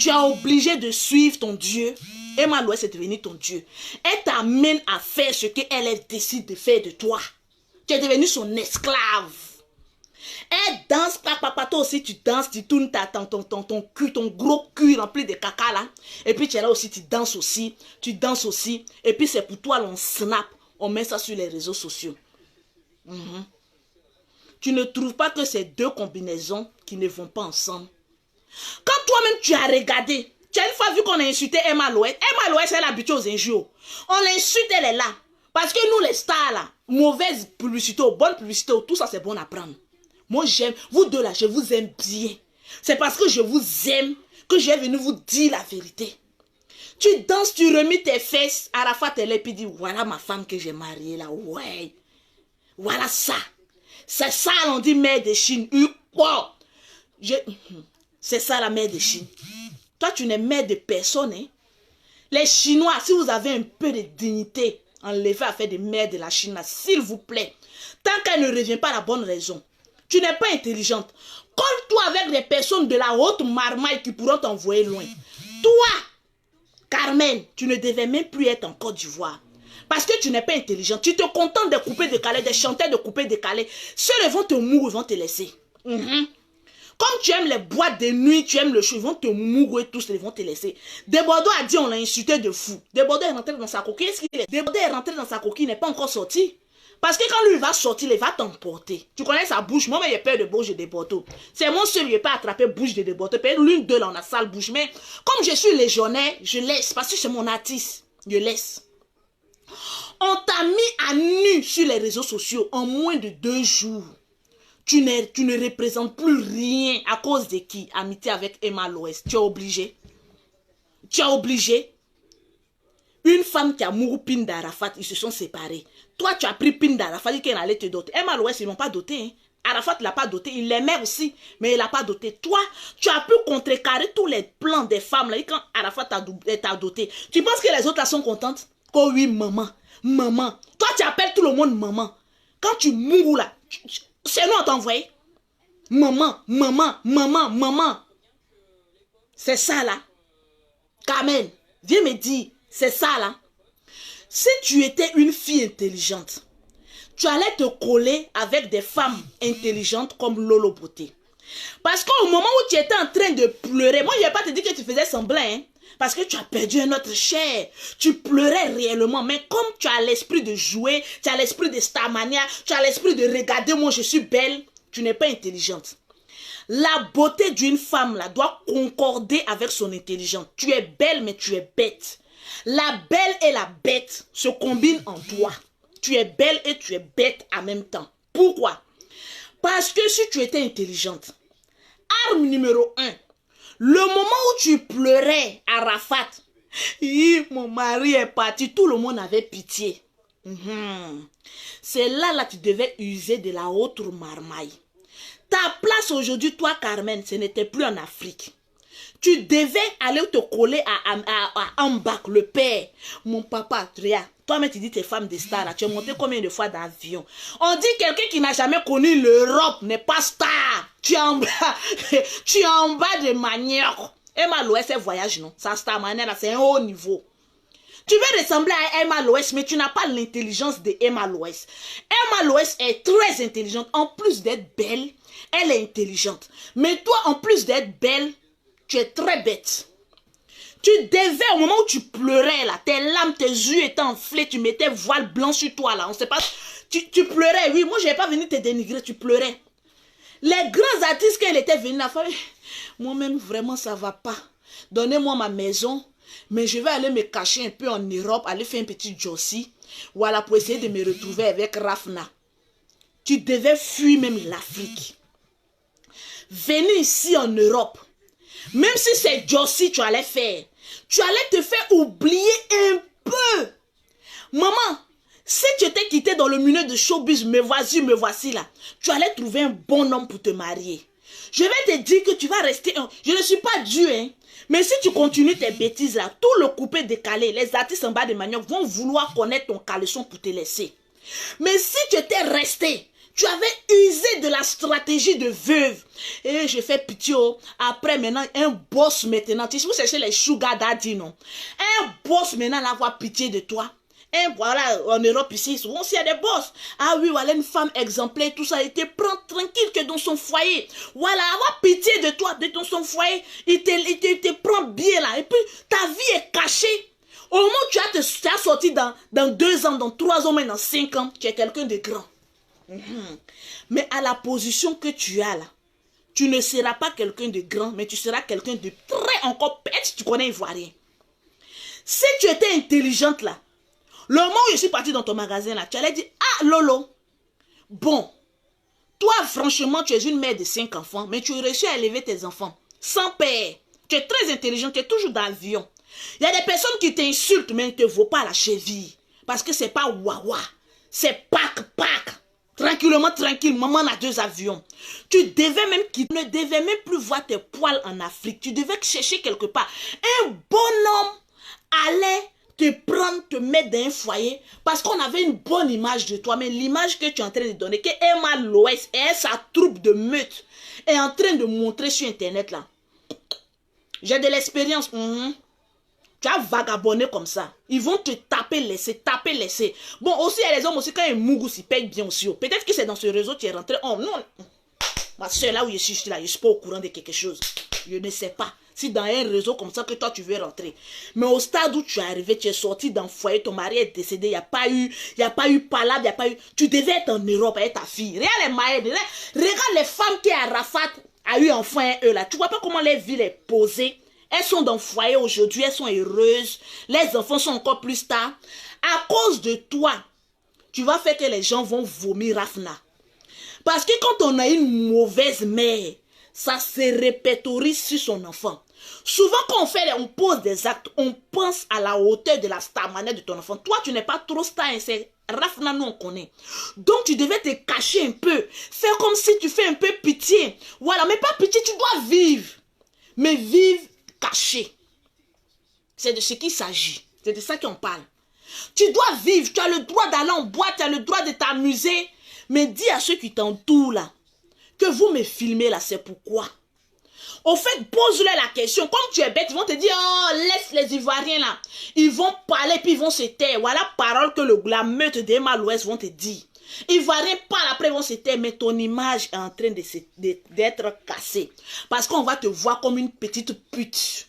Tu es obligé de suivre ton Dieu. Emma Loès est devenue ton Dieu. Elle t'amène à faire ce qu'elle décide de faire de toi. Tu es devenu son esclave. Elle danse, papa, toi aussi tu danses, tu tournes ton cul, ton gros cul rempli de caca là. Et puis tu es là aussi, tu danses aussi. Et puis c'est pour toi, on snap, on met ça sur les réseaux sociaux. Tu ne trouves pas que c'est 2 combinaisons qui ne vont pas ensemble. Quand toi-même tu as regardé, tu as une fois vu qu'on a insulté Emma Loès. Emma Loès, elle est habituée aux injures. On l'insulte, elle est là. Parce que nous les stars là, mauvaise publicité ou bonne publicité, tout ça c'est bon à prendre. Moi, j'aime, vous deux là, je vous aime bien. C'est parce que je vous aime que je vais venir vous dire la vérité. Tu danses, tu remis tes fesses. Arafat est là et puis dit, voilà ma femme que j'ai mariée là. Ouais. Voilà ça. C'est ça, on dit mère de Chine. Quoi? C'est ça la mère de Chine. Toi, tu n'es mère de personne. Hein? Les Chinois, si vous avez un peu de dignité, enlevez à faire des mères de la Chine là, s'il vous plaît. Tant qu'elle ne revient pas à la bonne raison. Tu n'es pas intelligente. Colle-toi avec des personnes de la haute marmaille qui pourront t'envoyer loin. Toi, Carmen, tu ne devais même plus être en Côte d'Ivoire. Parce que tu n'es pas intelligente. Tu te contentes de couper de Calais, de chanter de couper de Calais. Ceux-là vont te mourir, ils vont te laisser. Comme tu aimes les boîtes de nuit, tu aimes le show, ils vont te mourir tous, ils vont te laisser. Desbordeaux a dit on l'a insulté de fou. Desbordeaux est rentré dans sa coquille. Desbordeaux est rentré dans sa coquille, il n'est pas encore sorti. Parce que quand lui va sortir, il va t'emporter. Tu connais sa bouche. Moi, j'ai peur de bouche de Desbordeaux. C'est mon seul, il n'a pas attrapé bouche de Desbordeaux. L'une d'eux, là, on a sale bouche. Mais comme je suis légionnaire, je laisse. Parce que c'est mon artiste. Je laisse. On t'a mis à nu sur les réseaux sociaux en moins de 2 jours. Tu ne représentes plus rien. À cause de qui? Amitié avec Emma Loès. Tu es obligé. Tu es obligé. Une femme qui a mouru Pin d'Arafat, ils se sont séparés. Toi, tu as pris Pin d'Arafat, il dit qu'elle allait te doter. Emma Loès, ils ne l'ont pas doté. Hein. Arafat ne l'a pas doté. Il l'aimait aussi, mais il ne l'a pas doté. Toi, tu as pu contrecarrer tous les plans des femmes là, quand Arafat t'a doté. Tu penses que les autres là sont contentes? Oh oui, maman. Maman. Toi, tu appelles tout le monde maman. Quand tu mourras là, c'est nous on t'a envoyé. Maman, maman, maman, maman. C'est ça là. Carmen, viens me dire. C'est ça là. Si tu étais une fille intelligente, tu allais te coller avec des femmes intelligentes comme Lolo Beauté. Parce qu'au moment où tu étais en train de pleurer, moi je ne vais pas te dire que tu faisais semblant, hein, parce que tu as perdu un autre cher. Tu pleurais réellement, mais comme tu as l'esprit de jouer, tu as l'esprit de Starmania, tu as l'esprit de regarder, moi je suis belle, tu n'es pas intelligente. La beauté d'une femme là doit concorder avec son intelligence. Tu es belle, mais tu es bête. La belle et la bête se combinent en toi. Tu es belle et tu es bête en même temps. Pourquoi? Parce que si tu étais intelligente, arme numéro 1, le moment où tu pleurais à Rafat, mon mari est parti, tout le monde avait pitié. C'est là tu devais user de la autre marmaille. Ta place aujourd'hui, toi Carmen, ce n'était plus en Afrique. Tu devais aller te coller à Ambak, le père. Mon papa, Tria, toi-même tu dis tes femmes de star, là, tu es monté combien de fois d'avion? On dit quelqu'un qui n'a jamais connu l'Europe n'est pas star. Tu es en bas de manioc. Emma Loès, c'est voyage, non? Ça, star manière, c'est un haut niveau. Tu veux ressembler à Emma Loès, mais tu n'as pas l'intelligence de Emma Loès. Emma Loès est très intelligente. En plus d'être belle, elle est intelligente. Mais toi, en plus d'être belle, tu es très bête. Tu devais, au moment où tu pleurais, là, tes larmes, tes yeux étaient enflés, tu mettais voile blanc sur toi, là. On sait pas. Tu pleurais, oui. Moi, je n'ai pas venu te dénigrer, tu pleurais. Les grands artistes, quand ils étaient venus, la femme, moi-même, vraiment, ça ne va pas. Donnez-moi ma maison. Mais je vais aller me cacher un peu en Europe, aller faire un petit Jossi, voilà, pour essayer de me retrouver avec Rafna. Tu devais fuir même l'Afrique. Venir ici en Europe, même si c'est Jossi tu allais faire, tu allais te faire oublier un peu. Maman, si tu t'es quitté dans le milieu de showbiz, me voici là, tu allais trouver un bon homme pour te marier. Je vais te dire que tu vas rester... Je ne suis pas Dieu, hein. Mais si tu continues tes bêtises là, tout le coupé décalé, les artistes en bas de manioc vont vouloir connaître ton caleçon pour te laisser. Mais si tu étais resté, tu avais usé de la stratégie de veuve. Et je fais pitié. Après maintenant, un boss maintenant. Tu sais, vous cherchez les sugar daddy, non? Un boss maintenant, là, avoir pitié de toi. Et voilà, en Europe ici, souvent s'il y a des boss. Ah oui, voilà une femme exemplaire, tout ça. Il te prend tranquille que dans son foyer. Voilà, avoir pitié de toi, de son foyer. Il te prend bien là. Et puis, ta vie est cachée. Au moment où tu as sorti dans 2 ans, dans 3 ans, même dans 5 ans, tu es quelqu'un de grand. Mais à la position que tu as là, tu ne seras pas quelqu'un de grand, mais tu seras quelqu'un de très encore bête. Tu connais Ivoirien. Si tu étais intelligente là, le moment où je suis partie dans ton magasin là, tu allais dire, ah Lolo, bon, toi franchement tu es une mère de 5 enfants, mais tu as réussi à élever tes enfants sans père. Tu es très intelligent, tu es toujours dans l'avion. Il y a des personnes qui t'insultent, mais ne te vaut pas la cheville. Parce que c'est pas wawa, c'est pack. Tranquillement, tranquille, maman a 2 avions. Tu ne devais même plus voir tes poils en Afrique. Tu devais chercher quelque part. Un bonhomme allait te prendre, te mettre dans un foyer parce qu'on avait une bonne image de toi. Mais l'image que tu es en train de donner, que Emma Loès et sa troupe de meute est en train de montrer sur Internet là. J'ai de l'expérience. Tu as vagabondé comme ça. Ils vont te taper, laisser. Bon, aussi, il y a les hommes aussi, quand ils mougous, ils payent bien aussi. Peut-être que c'est dans ce réseau que tu es rentré. Oh non. Ma soeur, là où je suis là, je ne suis pas au courant de quelque chose. Je ne sais pas. Si dans un réseau comme ça que toi tu veux rentrer. Mais au stade où tu es arrivé, tu es sorti d'un foyer, ton mari est décédé, il n'y a pas eu palabre, il n'y a pas eu... Tu devais être en Europe avec ta fille. Regarde les maïs, regarde les femmes qui à Rafat a eu enfant eux là. Tu vois pas comment les villes est posée. Elles sont dans le foyer aujourd'hui, elles sont heureuses. Les enfants sont encore plus stars. À cause de toi, tu vas faire que les gens vont vomir Rafna. Parce que quand on a une mauvaise mère, ça se répertorie sur son enfant. Souvent quand on pose des actes, on pense à la hauteur de la star manière de ton enfant. Toi, tu n'es pas trop star, c'est Rafna, nous on connaît. Donc tu devais te cacher un peu. Faire comme si tu fais un peu pitié. Voilà, mais pas pitié, tu dois vivre. Mais vivre caché. C'est de ce qu'il s'agit. C'est de ça qu'on parle. Tu dois vivre. Tu as le droit d'aller en boîte. Tu as le droit de t'amuser. Mais dis à ceux qui t'entourent là, que vous me filmez là, c'est pourquoi. Au fait, pose-leur la question. Comme tu es bête, ils vont te dire, oh, laisse les Ivoiriens là. Ils vont parler puis ils vont se taire. Voilà la parole que la meute d'Emma Loès vont te dire. Ivoiriens parlent, après ils vont se taire, mais ton image est en train d'être cassée. Parce qu'on va te voir comme une petite pute.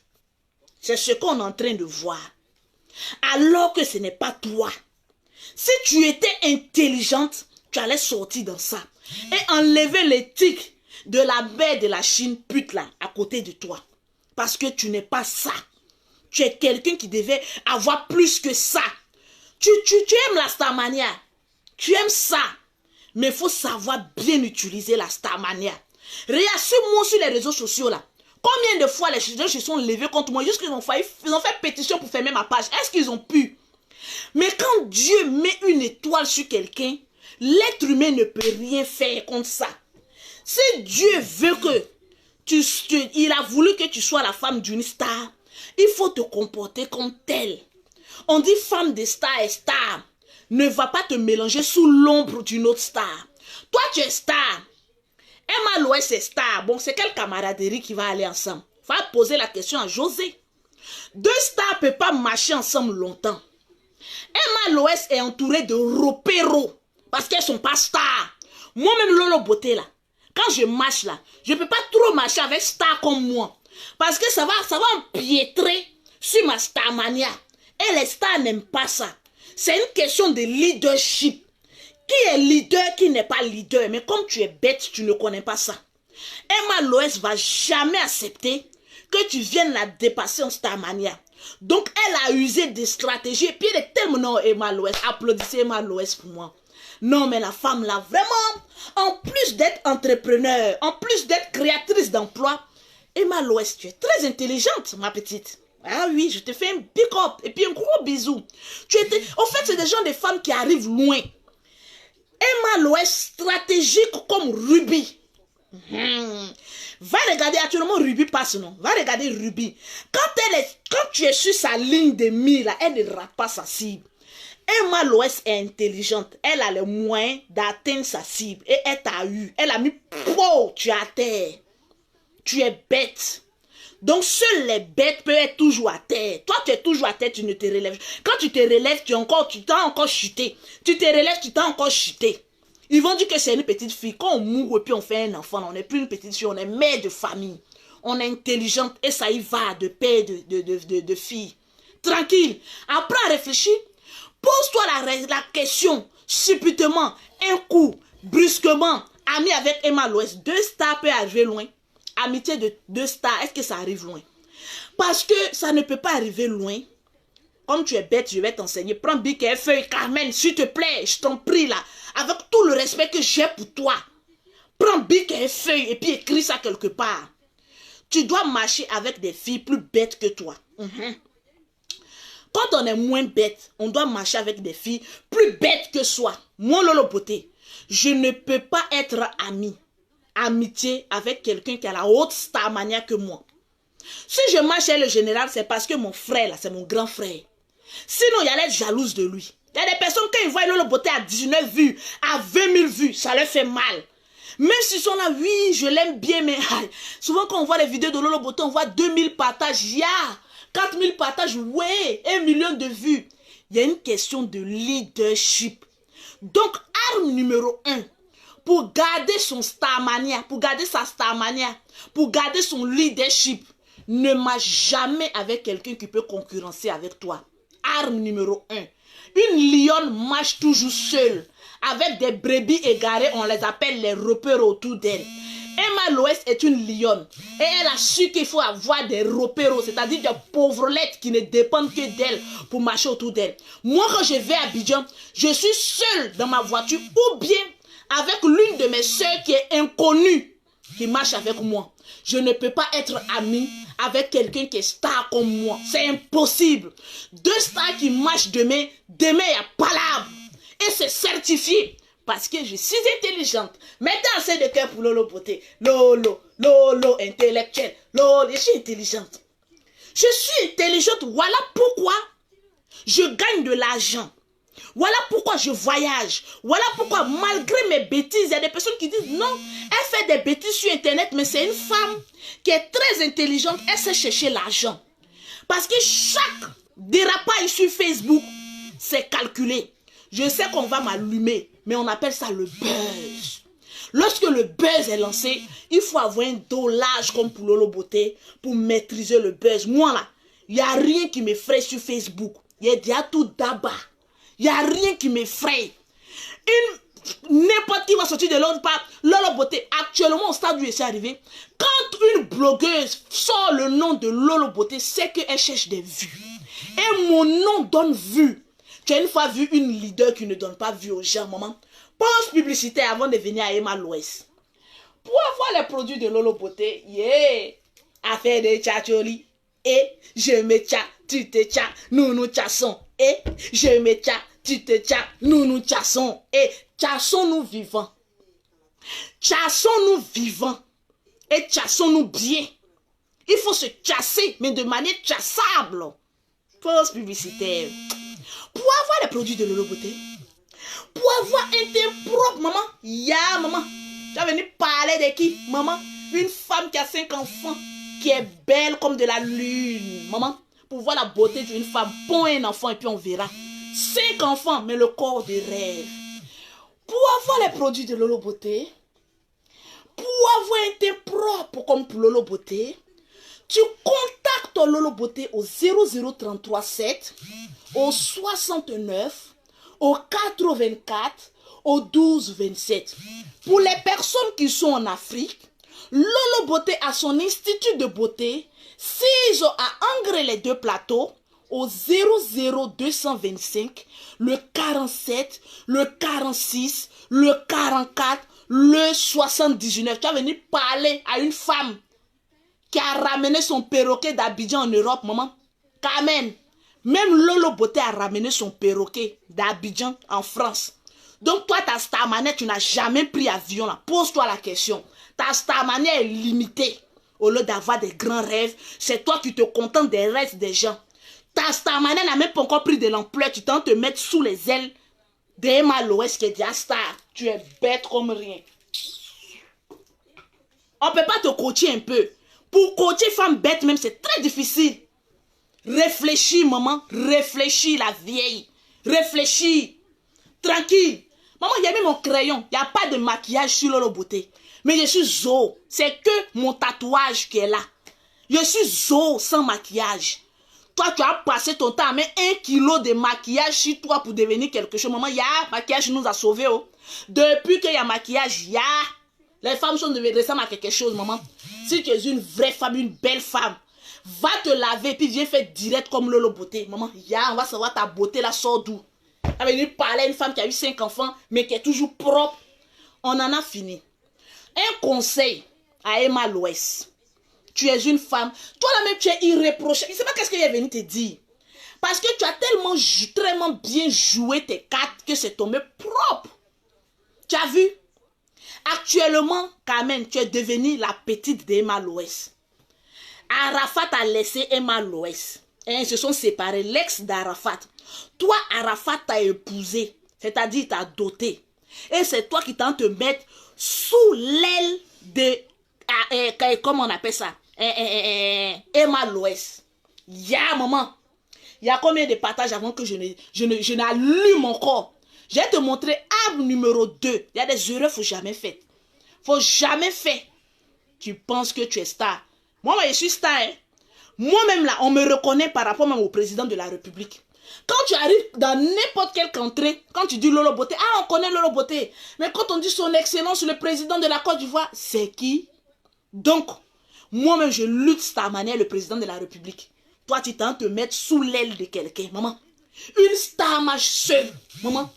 C'est ce qu'on est en train de voir. Alors que ce n'est pas toi. Si tu étais intelligente, tu allais sortir dans ça. et enlever l'éthique de la baie de la Chine pute là à côté de toi. Parce que tu n'es pas ça. Tu es quelqu'un qui devait avoir plus que ça. Tu aimes la Starmania. Tu aimes ça. Mais il faut savoir bien utiliser la Starmania. Regarde, suis-moi sur les réseaux sociaux là. Combien de fois les gens se sont levés contre moi jusqu'ils ont fait pétition pour fermer ma page. Est-ce qu'ils ont pu? Mais quand Dieu met une étoile sur quelqu'un, l'être humain ne peut rien faire contre ça. Si Dieu veut que il a voulu que tu sois la femme d'une star, il faut te comporter comme telle. On dit femme de star est star. Ne va pas te mélanger sous l'ombre d'une autre star. Toi, tu es star. Emma Loès est star. Bon, c'est quelle camaraderie qui va aller ensemble? Va poser la question à José. Deux stars ne peuvent pas marcher ensemble longtemps. Emma Loès est entourée de ropéros parce qu'elles ne sont pas stars. Moi-même, Lolo Beauté, là, quand je marche là, je ne peux pas trop marcher avec star comme moi. Parce que ça va empiétrer sur ma starmania. Et les stars n'aiment pas ça. C'est une question de leadership. Qui est leader, qui n'est pas leader. Mais comme tu es bête, tu ne connais pas ça. Emma Loès va jamais accepter que tu viennes la dépasser en starmania. Donc elle a usé des stratégies. Et puis elle est tellement... Non, Emma Loès, applaudissez Emma Loès pour moi. Non, mais la femme là, vraiment, en plus d'être entrepreneur, en plus d'être créatrice d'emploi, Emma Loès, tu es très intelligente, ma petite. Ah oui, je te fais un big up et puis un gros bisou. En fait, c'est des gens, des femmes qui arrivent loin. Emma Loès, stratégique comme Ruby. Va regarder, actuellement Ruby passe, non? Va regarder Ruby. Quand tu es sur sa ligne de mire, là, elle ne rate pas sa cible. Emma Loès est intelligente. Elle a les moyens d'atteindre sa cible. Et elle t'a eu. Elle a mis pro, tu es à terre. Tu es bête. Donc, seules les bêtes peuvent être toujours à terre. Toi, tu es toujours à terre, tu ne te relèves. Quand tu te relèves, tu t'as encore chuté. Tu te relèves, tu t'as encore chuté. Ils vont dire que c'est une petite fille. Quand on mourra et puis on fait un enfant, on n'est plus une petite fille, on est mère de famille. On est intelligente et ça y va de père de fille. Tranquille. Apprends à réfléchir. Pose-toi la question, subitement, un coup, brusquement, ami avec Emma Loès, deux stars peuvent arriver loin. Amitié de deux stars, est-ce que ça arrive loin? Parce que ça ne peut pas arriver loin. Comme tu es bête, je vais t'enseigner. Prends bic et feuille, Carmen, s'il te plaît, je t'en prie là. Avec tout le respect que j'ai pour toi. Prends bic et feuille et puis écris ça quelque part. Tu dois marcher avec des filles plus bêtes que toi. Quand on est moins bête, on doit marcher avec des filles plus bêtes que soi. Moi, Lolo Beauté, je ne peux pas être amitié avec quelqu'un qui a la haute starmania que moi. Si je marche avec le général, c'est parce que mon frère, là, c'est mon grand frère. Sinon, il y a l'air jalouse de lui. Il y a des personnes, quand ils voient Lolo Beauté à 19 vues, à 20 000 vues, ça leur fait mal. Même s'ils sont là, oui, je l'aime bien, mais souvent quand on voit les vidéos de Lolo Beauté, on voit 2000 partages, 4000 partages, ouais, 1 million de vues. Il y a une question de leadership. Donc, arme numéro 1, pour garder son starmania, pour garder sa starmania, pour garder son leadership, ne marche jamais avec quelqu'un qui peut concurrencer avec toi. Arme numéro 1. Une lionne marche toujours seule. Avec des brebis égarées, on les appelle les repères autour d'elle. Emma Loès est une lionne. Et elle a su qu'il faut avoir des repères, c'est-à-dire des pauvrelettes qui ne dépendent que d'elle pour marcher autour d'elle. Moi, quand je vais à Abidjan, je suis seule dans ma voiture ou bien avec l'une de mes soeurs qui est inconnue, qui marche avec moi. Je ne peux pas être amie avec quelqu'un qui est star comme moi. C'est impossible. Deux stars qui marchent demain, il y a palabre. Et c'est certifié. Parce que je suis intelligente. Mettez assez de cœur pour Lolo Beauté. Lolo, intellectuel. Lolo, je suis intelligente. Je suis intelligente. Voilà pourquoi je gagne de l'argent. Voilà pourquoi je voyage. Voilà pourquoi, malgré mes bêtises, il y a des personnes qui disent non, elle fait des bêtises sur Internet, mais c'est une femme qui est très intelligente. Elle sait chercher l'argent. Parce que chaque dérapage sur Facebook, c'est calculé. Je sais qu'on va m'allumer, mais on appelle ça le buzz. Lorsque le buzz est lancé, il faut avoir un dos large comme pour Lolo Beauté pour maîtriser le buzz. Moi là, il n'y a rien qui m'effraie sur Facebook. Il y a tout d'abord. Il n'y a rien qui m'effraie. n'importe qui va sortir de l'autre part. Lolo Beauté, actuellement au stade où je suis arrivé, quand une blogueuse sort le nom de Lolo Beauté, c'est qu'elle cherche des vues. Et mon nom donne vue. Tu as une fois vu une leader qui ne donne pas vue aux gens, maman. Pense publicitaire avant de venir à Emma l'Ouest. Pour avoir les produits de Lolo Beauté, yeah, affaire de tchatcholi. Et je me tcha, tu te tcha, nous nous tchassons. Et je me tcha, tu te tcha, nous nous tchassons. Et tchassons-nous vivants. Tchassons-nous vivants. Et tchassons-nous bien. Il faut se chasser, mais de manière chassable. Pause publicitaire. Pour avoir les produits de Lolo Beauté, pour avoir un teint propre, maman, maman. Tu as venu parler de qui, maman? Une femme qui a 5 enfants, qui est belle comme de la lune, maman. Pour voir la beauté d'une femme, pond un enfant et puis on verra. 5 enfants, mais le corps de rêve. Pour avoir les produits de Lolo Beauté, pour avoir un teint propre comme pour Lolo Beauté, tu contactes Lolo Beauté au 00337, au 69, au 84, au 1227. Pour les personnes qui sont en Afrique, Lolo Beauté a son institut de beauté, 6 à Angre les deux plateaux, au 00225, le 47, le 46, le 44, le 79. Tu as venu parler à une femme qui a ramené son perroquet d'Abidjan en Europe, maman. Carmen, même Lolo Beauté a ramené son perroquet d'Abidjan en France. Donc toi, ta Starmania, tu n'as jamais pris avion là. Pose-toi la question. Ta Starmania est limitée. Au lieu d'avoir des grands rêves, c'est toi qui te contentes des rêves des gens. Ta Starmania n'a même pas encore pris de l'ampleur. Tu tentes de te mettre sous les ailes d'Emma l'Ouest qui est déjà star. Tu es bête comme rien. On ne peut pas te coacher un peu. Pour coacher femme bête même, c'est très difficile. Réfléchis, maman. Réfléchis, la vieille. Réfléchis. Tranquille. Maman, il y a mis mon crayon. Il n'y a pas de maquillage sur Lolo Beauté. Mais je suis Zo. C'est que mon tatouage qui est là. Je suis Zo sans maquillage. Toi, tu as passé ton temps à mettre 1 kilo de maquillage sur toi pour devenir quelque chose. Maman, il y a maquillage nous a sauvés. Oh. Depuis qu'il y a maquillage, il y a. Les femmes sont devenues ressemblent à quelque chose, maman. Si tu es une vraie femme, une belle femme, va te laver puis viens faire direct comme Lolo Beauté. Maman, on va savoir ta beauté là sort d'où. Elle va venir parler à une femme qui a eu 5 enfants, mais qui est toujours propre. On en a fini. Un conseil à Emma l'Ouest. Tu es une femme. Toi-là-même, tu es irréprochable. Je ne sais pas qu'est-ce qu'il est venu te dire. Parce que tu as tellement bien joué tes cartes que c'est tombé propre. Tu as vu? Actuellement, Carmen, tu es devenue la petite d'Emma l'Ouest. Arafat a laissé Emma l'Ouest. Ils se sont séparés. L'ex d'Arafat. Toi, Arafat t'a épousé. C'est-à-dire t'a doté. Et c'est toi qui t'en te mettre sous l'aile de... comment on appelle ça? Emma l'Ouest. Maman. Il y a combien de partages avant que je n'allume encore? Je vais te montrer arme numéro 2. Il y a des erreurs qu'il ne faut jamais faire. Faut jamais faire. Tu penses que tu es star. Moi, je suis star. Hein? Moi-même, là, on me reconnaît par rapport même au président de la République. Quand tu arrives dans n'importe quelle contrée, quand tu dis Lolo Beauté, on connaît Lolo Beauté. Mais quand on dit son excellence, le président de la Côte d'Ivoire, c'est qui? Donc, moi-même, je lutte Starmania, le président de la République. Toi, tu tentes de te mettre sous l'aile de quelqu'un, maman. Une star marche seule, maman.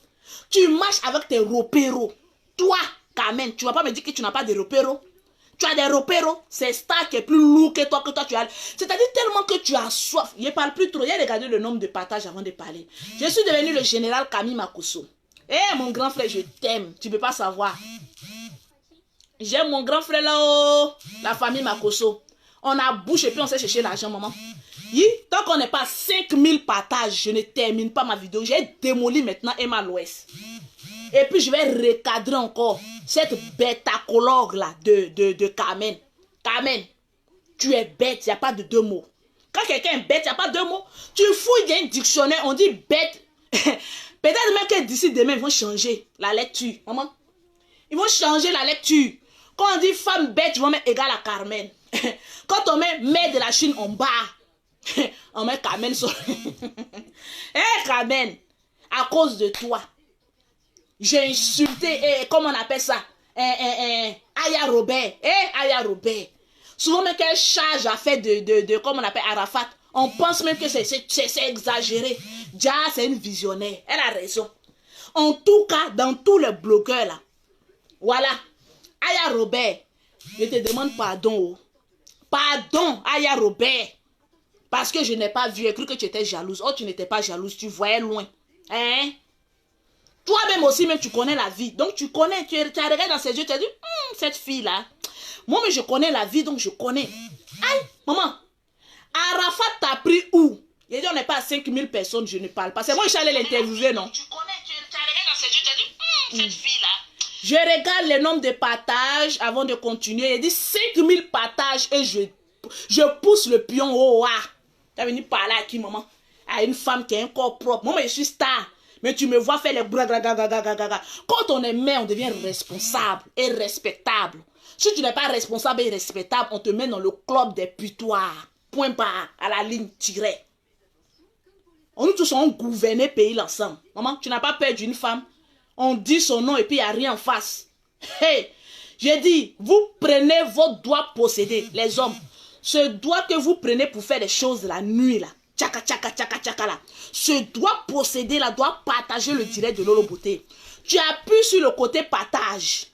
Tu marches avec tes repéros. Toi, Carmen, tu ne vas pas me dire que tu n'as pas de repéros. Tu as des repéros. C'est star qui est plus lourd que toi tu as. C'est-à-dire tellement que tu as soif. Je ne parle plus trop. J'ai regardé le nombre de partages avant de parler. Je suis devenu le général Camille Makosso. Mon grand frère, je t'aime. Tu ne peux pas savoir. J'aime mon grand frère là-haut. La famille Makosso. On a bouche et puis on sait chercher l'argent, maman. Tant qu'on n'est pas 5000 partages, je ne termine pas ma vidéo. J'ai démoli maintenant Emma l'Ouest. Et puis je vais recadrer encore cette bêtacologue là de Carmen. Carmen, tu es bête, il n'y a pas de 2 mots. Quand quelqu'un est bête, il n'y a pas de 2 mots. Tu fouilles, il y a un dictionnaire, on dit bête. Peut-être même que d'ici demain, ils vont changer la lecture. Maman, ils vont changer la lecture. Quand on dit femme bête, ils vont mettre égal à Carmen. Quand on met mère de la Chine en bas, on met Carmen sur... Carmen, à cause de toi, J'ai insulté, comment on appelle ça? Aya Robert. Aya Robert. Souvent, même qu'elle charge à faire comment on appelle Arafat, on pense même que c'est exagéré. Dia, c'est une visionnaire. Elle a raison. En tout cas, dans tous les blogueurs là, voilà. Aya Robert, je te demande pardon. Pardon, Aya Robert. Parce que je n'ai pas vu, j'ai cru que tu étais jalouse. Oh, tu n'étais pas jalouse, tu voyais loin. Hein? Toi-même aussi, même tu connais la vie. Donc tu connais, tu as regardé dans ses yeux, tu as dit, cette fille-là, moi, mais je connais la vie, donc je connais. Aïe, maman, Arafat t'a pris où? Il dit, on n'est pas à 5000 personnes, je ne parle pas. C'est moi, je suis allée l'interviewer, non? Tu connais, tu as regardé dans ses yeux, tu as dit, cette fille-là. Je regarde le nombre de partages avant de continuer. Il dit 5000 partages et je pousse le pion au haut. Tu as venu parler à qui, maman? À une femme qui a un corps propre. Moi, je suis star. Mais tu me vois faire les bragagagagagaga. Quand on est mère, on devient responsable et respectable. Si tu n'es pas responsable et respectable, on te met dans le club des putoirs. Point barre, à la ligne tirée. Nous tous on gouverné pays ensemble. Maman, tu n'as pas peur d'une femme. On dit son nom et puis il n'y a rien en face. Hey, j'ai dit, vous prenez votre doigt possédé, les hommes. Ce doigt que vous prenez pour faire des choses la nuit là. Tchaka, tchaka, tchaka, tchaka là. Ce doigt possédé là doit partager le direct de Lolo Beauté. Tu appuies sur le côté partage.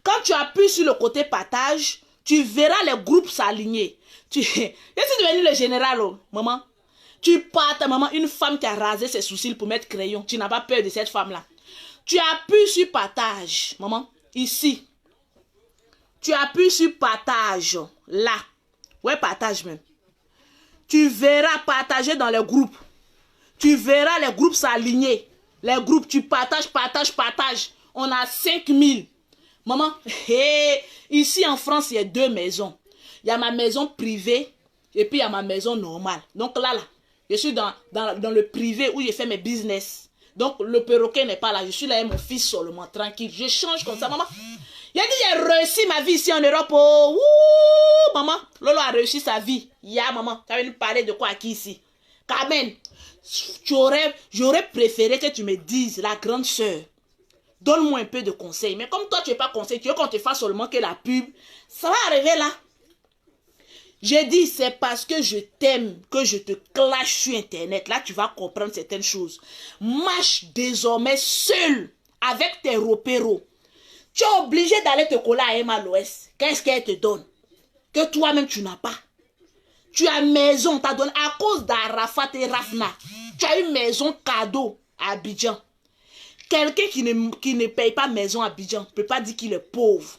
Quand tu appuies sur le côté partage, tu verras les groupes s'aligner. Qu'est-ce que tu es devenu le général, oh, maman? Tu partes, maman, une femme qui a rasé ses sourcils pour mettre crayon. Tu n'as pas peur de cette femme-là. Tu appuies sur partage, maman, ici. Tu appuies sur partage, là. Ouais, partage même. Tu verras partager dans les groupes. Tu verras les groupes s'aligner. Les groupes, tu partages, partage. On a 5000. Maman, ici en France, il y a 2 maisons. Il y a ma maison privée et puis il y a ma maison normale. Donc là, je suis dans le privé où je fais mes business. Donc le perroquet n'est pas là. Je suis là avec mon fils seulement, tranquille. Je change comme ça, maman. Il a dit, j'ai réussi ma vie ici en Europe. Oh, ouh, maman, Lolo a réussi sa vie. Maman, tu as venu parler de quoi à qui ici? Carmen, j'aurais préféré que tu me dises, la grande sœur, donne-moi un peu de conseils. Mais comme toi, tu n'es pas conseil, tu veux qu'on te fasse seulement que la pub. Ça va arriver là. J'ai dit, c'est parce que je t'aime que je te clash sur Internet. Là, tu vas comprendre certaines choses. Marche désormais seul avec tes repéros. Tu es obligé d'aller te coller à Emma Loès. Qu'est-ce qu'elle te donne? Que toi-même, tu n'as pas. Tu as maison, t'as donné à cause d'Arafat et Rafna. Tu as une maison cadeau à Abidjan. Quelqu'un qui ne paye pas maison à Abidjan ne peut pas dire qu'il est pauvre.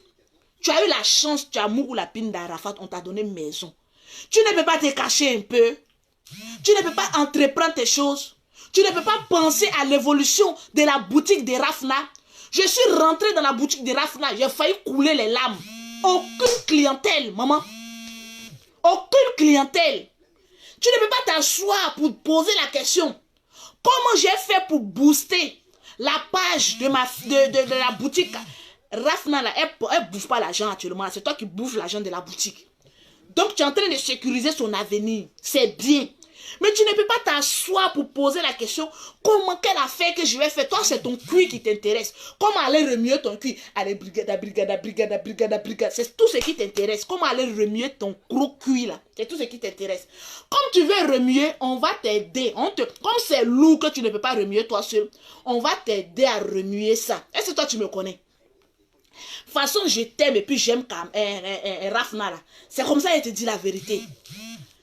Tu as eu la chance, tu as mouru la pine d'Arafat, on t'a donné maison. Tu ne peux pas te cacher un peu. Tu ne peux pas entreprendre tes choses. Tu ne peux pas penser à l'évolution de la boutique de Rafna. Je suis rentré dans la boutique de Rafna, j'ai failli couler les larmes. Aucune clientèle, maman. Aucune clientèle. Tu ne peux pas t'asseoir pour poser la question. Comment j'ai fait pour booster la page de la boutique? Rafna, là, elle ne bouffe pas l'argent actuellement. C'est toi qui bouffes l'argent de la boutique. Donc, tu es en train de sécuriser son avenir. C'est bien. Mais tu ne peux pas t'asseoir pour poser la question, comment, quelle affaire que je vais faire? Toi, c'est ton cuir qui t'intéresse. Comment aller remuer ton cuir? Allez, brigade. C'est tout ce qui t'intéresse. Comment aller remuer ton gros cuir là? C'est tout ce qui t'intéresse. Comme tu veux remuer, on va t'aider. Comme c'est lourd que tu ne peux pas remuer toi seul, on va t'aider à remuer ça. Est-ce que toi, tu me connais? De toute façon, je t'aime et puis j'aime Rafna là. C'est comme ça qu'elle te dit la vérité.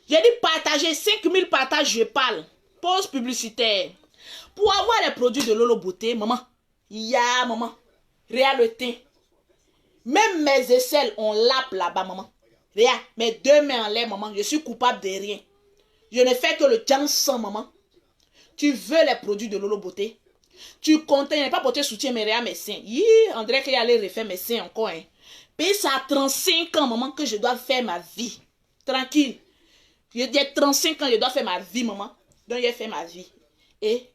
J'ai dit partager 5000 partages, je parle. Pause publicitaire. Pour avoir les produits de Lolo Beauté, maman, maman, réalité. Même mes aisselles, on lappe là-bas, maman. Regarde, mes 2 mains en l'air, maman, je suis coupable de rien. Je ne fais que le jam sans, maman. Tu veux les produits de Lolo Beauté? Tu comptes, il n'est pas pour te soutien, mais regarde mes seins. André qui allait refaire mes seins encore. Hein. Puis ça a 35 ans, maman, que je dois faire ma vie. Tranquille. J'ai 35 ans, je dois faire ma vie, maman. Donc, j'ai fait ma vie. Je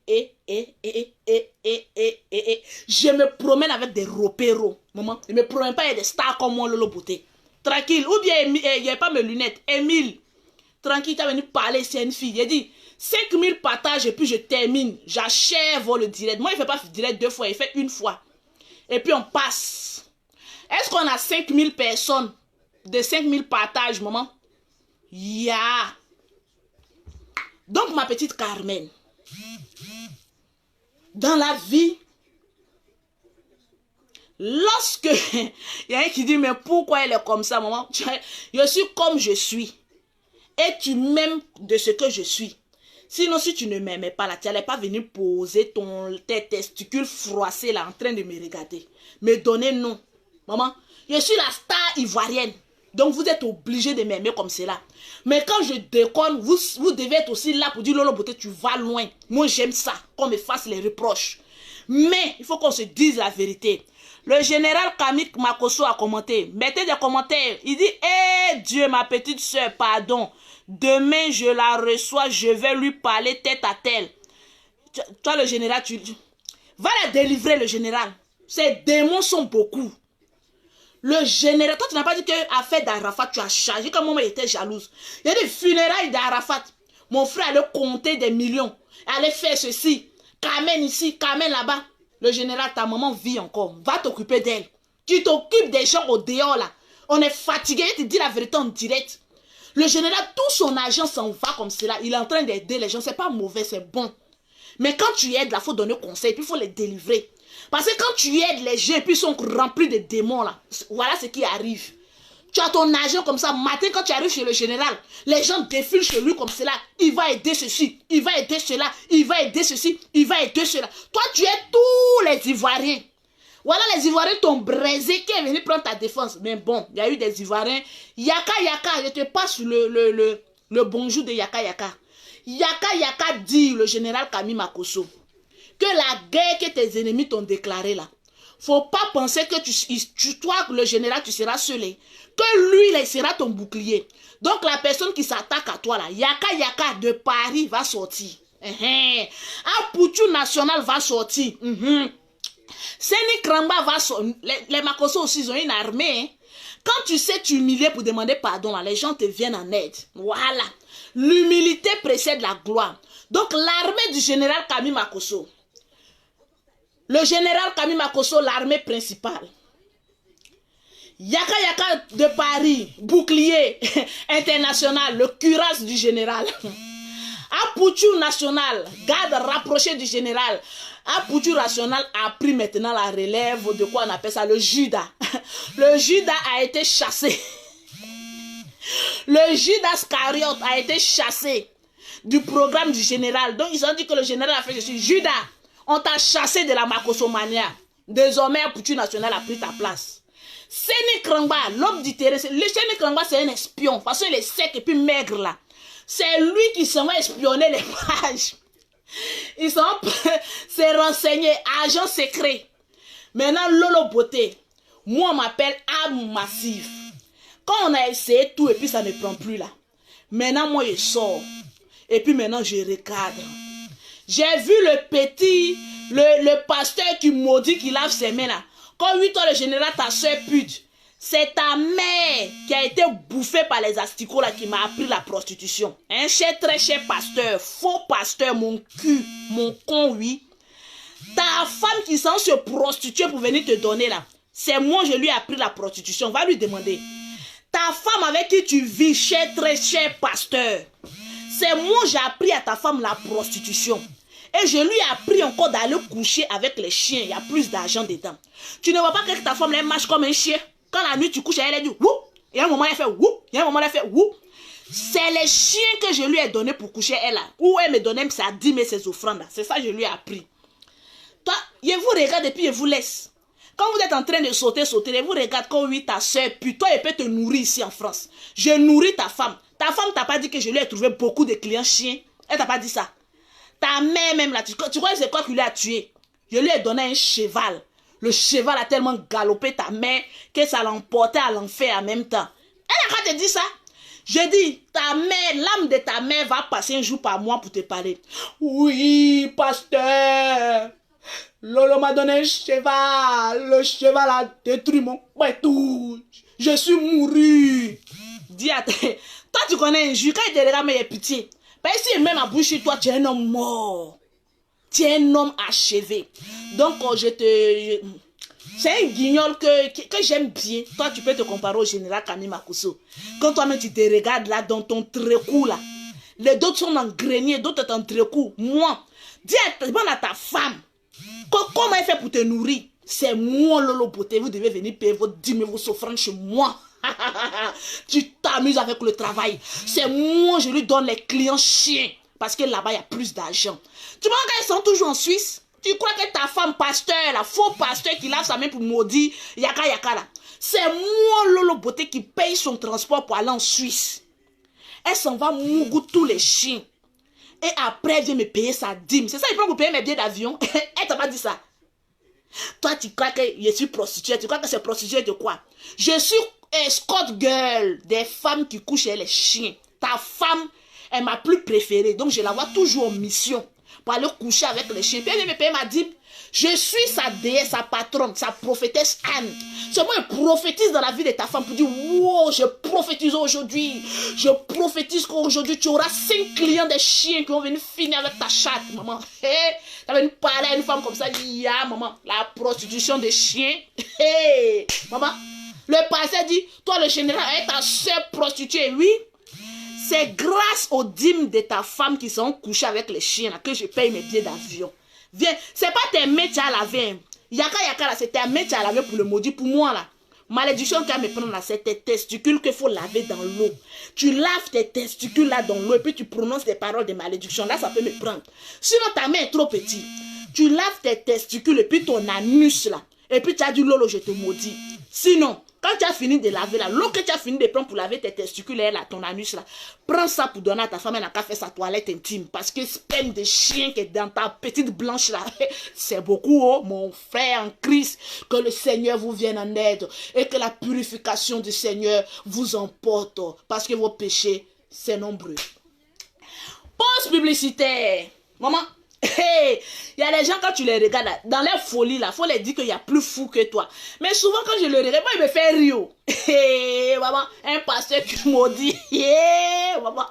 me promène avec des repéros, maman. Je ne me promène pas avec des stars comme moi, Lolo Beauté. Tranquille. Ou bien, il n'y a pas mes lunettes. Émile. Tranquille, tu as venu parler, c'est une fille. Il dit 5000 partages et puis je termine. J'achève le direct. Moi, il ne fait pas direct 2 fois, il fait 1 fois. Et puis on passe. Est-ce qu'on a 5000 personnes de 5000 partages, maman? Yeah. Donc, ma petite Carmen, dans la vie, lorsque il y a un qui dit, mais pourquoi elle est comme ça, maman? Je suis comme je suis. Et tu m'aimes de ce que je suis. Sinon, si tu ne m'aimais pas là, tu n'allais pas venir poser tes testicules froissés là en train de me regarder. Me donner non. Maman, je suis la star ivoirienne. Donc, vous êtes obligé de m'aimer comme cela. Mais quand je déconne, vous devez être aussi là pour dire, Lolo Beauté, tu vas loin. Moi, j'aime ça, qu'on me fasse les reproches. Mais, il faut qu'on se dise la vérité. Le général Kamik Makosso a commenté. Mettez des commentaires. Il dit, eh Dieu, ma petite soeur, pardon. Demain, je la reçois, je vais lui parler tête à tête. Toi, le général, va la délivrer, le général. Ces démons sont beaucoup. Le général, toi tu n'as pas dit que affaire d'Arafat, tu as chargé comme maman était jalouse. Il y a des funérailles d'Arafat. Mon frère allait compter des millions. Allait faire ceci. Carmen ici, Carmen là-bas. Le général, ta maman vit encore. Va t'occuper d'elle. Tu t'occupes des gens au dehors là. On est fatigué, il te dit la vérité en direct. Le général, tout son argent s'en va comme cela. Il est en train d'aider les gens. C'est pas mauvais, c'est bon. Mais quand tu aides, il faut donner conseil, puis il faut les délivrer. Parce que quand tu aides les gens, puis ils sont remplis de démons là, voilà ce qui arrive. Tu as ton argent comme ça, matin quand tu arrives chez le général, les gens défilent chez lui comme cela. Il va aider ceci, il va aider cela, il va aider ceci, il va aider cela. Toi, tu aides tous les Ivoiriens. Voilà, les Ivoiriens t'ont braisé qui est venu prendre ta défense. Mais bon, il y a eu des Ivoiriens. Yaka Yaka, je te passe le bonjour de Yaka Yaka. Yaka Yaka dit, le général Kamik Makosso, que la guerre que tes ennemis t'ont déclarée là, faut pas penser que toi, le général, tu seras seul. Que lui, là, il sera ton bouclier. Donc la personne qui s'attaque à toi là, Yaka Yaka de Paris va sortir. Un Poutou national va sortir. Seni Kramba va sortir. Les Makosso aussi, ils ont une armée. Hein. Quand tu sais t'humilier pour demander pardon, là, les gens te viennent en aide. Voilà. L'humilité précède la gloire. Donc l'armée du général Kamik Makosso. Le général Kamik Makosso, l'armée principale. Yaka Yaka de Paris, bouclier international, le cuirasse du général. Apoutou national, garde rapproché du général. Apoutou national a pris maintenant la relève de quoi on appelle ça, le Judas. Le Judas a été chassé. Le Judas Iscariote a été chassé du programme du général. Donc ils ont dit que le général a fait, je suis Judas. On t'a chassé de la Makossomania. Désormais, Apoutou national a pris ta place. Seni Kramba, l'homme du terrain, le Seni Kramba c'est un espion. De toute façon, il est sec et puis maigre là. C'est lui qui s'en va espionner les pages. Ils sont c'est renseigné, agent secret. Maintenant, Lolo Beauté, moi on m'appelle arme massive. Quand on a essayé tout et puis ça ne prend plus là. Maintenant, moi je sors. Et puis maintenant, je recadre. J'ai vu le petit, le pasteur qui maudit qui lave ses mains là. Quand 8 ans le général, ta soeur pute, c'est ta mère qui a été bouffée par les asticots là qui m'a appris la prostitution. Un cher, très cher pasteur, faux pasteur, mon cul, mon con, oui. Ta femme qui s'en se prostituer pour venir te donner là, c'est moi, je lui ai appris la prostitution. Va lui demander. Ta femme avec qui tu vis, cher, très cher pasteur, c'est moi, j'ai appris à ta femme la prostitution. Et je lui ai appris encore d'aller coucher avec les chiens. Il y a plus d'argent dedans. Tu ne vois pas que ta femme elle marche comme un chien. Quand la nuit tu couches, elle dit wouh. Il y a un moment elle fait wouh. Il y a un moment elle fait wouh. C'est les chiens que je lui ai donné pour coucher elle là. Où elle me donnait sa dîme et ses offrandes là. C'est ça que je lui ai appris. Toi, je vous regarde et puis je vous laisse. Quand vous êtes en train de sauter, je vous regarde quand oui ta soeur, puis toi elle peut te nourrir ici en France. Je nourris ta femme. Ta femme t'a pas dit que je lui ai trouvé beaucoup de clients chiens. Elle t'a pas dit ça. Ta mère même là, tu crois que c'est quoi qui lui a tué? Je lui ai donné un cheval. Le cheval a tellement galopé ta mère que ça l'emportait à l'enfer en même temps. Elle a quand te dit ça? Je dis, ta mère, l'âme de ta mère va passer un jour par mois pour te parler. Oui, pasteur. Lolo m'a donné un cheval. Le cheval a détruit mon tout. Je suis mouru. Dis à toi, tu connais un juge, quand il te regarde, mais il y a pitié. Parce que si même à bouche, toi, tu es un homme mort. Tu es un homme achevé. Donc, c'est un guignol que j'aime bien. Toi, tu peux te comparer au général Kami Makuso. Quand toi-même, tu te regardes là, dans ton trécou, là. Les d'autres sont en grenier, d'autres sont en trécou. Moi, dis à ta femme, comment elle fait pour te nourrir? C'est moi, Lolo Beauté. Vous devez venir payer vos 10 000, vos offrandes chez moi. Tu t'amuses avec le travail. C'est moi, je lui donne les clients chiens. Parce que là-bas, il y a plus d'argent. Tu vois qu'elles sont toujours en Suisse? Tu crois que ta femme pasteur, la faux pasteur qui lave sa main pour maudire, yaka yaka là. C'est moi, Lolo Beauté, qui paye son transport pour aller en Suisse. Elle s'en va mougou tous les chiens. Et après, elle vient me payer sa dîme. C'est ça, il prend pour payer mes billets d'avion. Elle t'a pas dit ça. Toi, tu crois que je suis prostituée. Tu crois que c'est prostituée de quoi? Je suis escort girl des femmes qui couchent avec les chiens. Ta femme est ma plus préférée. Donc, je la vois toujours en mission pour aller coucher avec les chiens. Puis, elle vient me payer ma dîme. Je suis sa déesse, sa patronne, sa prophétesse Anne. C'est moi qui prophétise dans la vie de ta femme pour dire, wow, je prophétise aujourd'hui. Je prophétise qu'aujourd'hui, tu auras 5 clients des chiens qui vont venir finir avec ta chatte, maman. Hey, tu vas venir parler à une femme comme ça, ya, maman, la prostitution des chiens. Hey, maman, le pasteur dit, toi, le général, est ta seule prostituée, oui. C'est grâce aux dîmes de ta femme qui sont couchées avec les chiens là, que je paye mes billets d'avion. Viens, c'est pas tes mains qui à laver. Yaka yaka là, c'est tes mains qui à laver pour le maudit. Pour moi là, malédiction qui a me prendre là, c'est tes testicules qu'il faut laver dans l'eau. Tu laves tes testicules là dans l'eau et puis tu prononces des paroles de malédiction. Là, ça peut me prendre. Sinon, ta main est trop petite. Tu laves tes testicules et puis ton anus là. Et puis tu as dit Lolo, je te maudis. Sinon, quand tu as fini de laver là, l'eau que tu as fini de prendre pour laver tes testicules là, ton anus là, prends ça pour donner à ta femme, elle n'a qu'à faire sa toilette intime. Parce que sperme de chien qui est dans ta petite blanche là, c'est beaucoup, oh, mon frère en Christ. Que le Seigneur vous vienne en aide et que la purification du Seigneur vous emporte. Parce que vos péchés, c'est nombreux. Pause publicitaire. Maman. Hey, il y a des gens quand tu les regardes dans leur folie là, faut les dire qu'il y a plus fou que toi. Mais souvent quand je le regarde, moi il me fait rire. Hey, maman, un pasteur qui maudit. Hey, maman.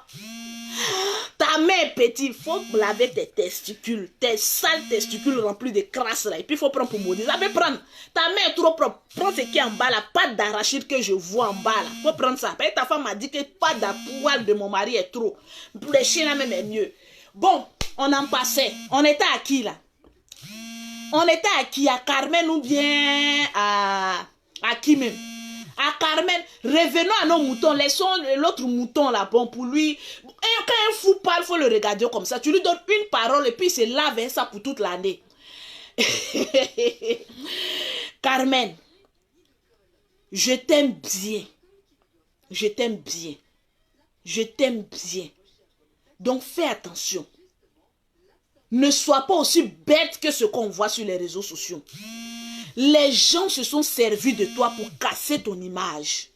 Ta main est petite, faut laver tes testicules, tes sales testicules remplis de crasse là. Et puis il faut prendre pour maudire. Ça peut prendre. Ta main est trop propre. Prends ce qui est en bas, la pâte d'arachide que je vois en bas là. Faut prendre ça. Parce que ta femme m'a dit que pâte d'poil de mon mari est trop. Pour les chiens là même est mieux. Bon. On en passait. On était à qui là? On était à qui? À Carmen ou bien à qui même? À Carmen. Revenons à nos moutons. Laissons l'autre mouton là. Bon, pour lui. Et quand un fou parle, il faut le regarder comme ça. Tu lui donnes une parole et puis il se lave ça pour toute l'année. Carmen. Je t'aime bien. Je t'aime bien. Je t'aime bien. Donc fais attention. Ne sois pas aussi bête que ce qu'on voit sur les réseaux sociaux. Les gens se sont servis de toi pour casser ton image.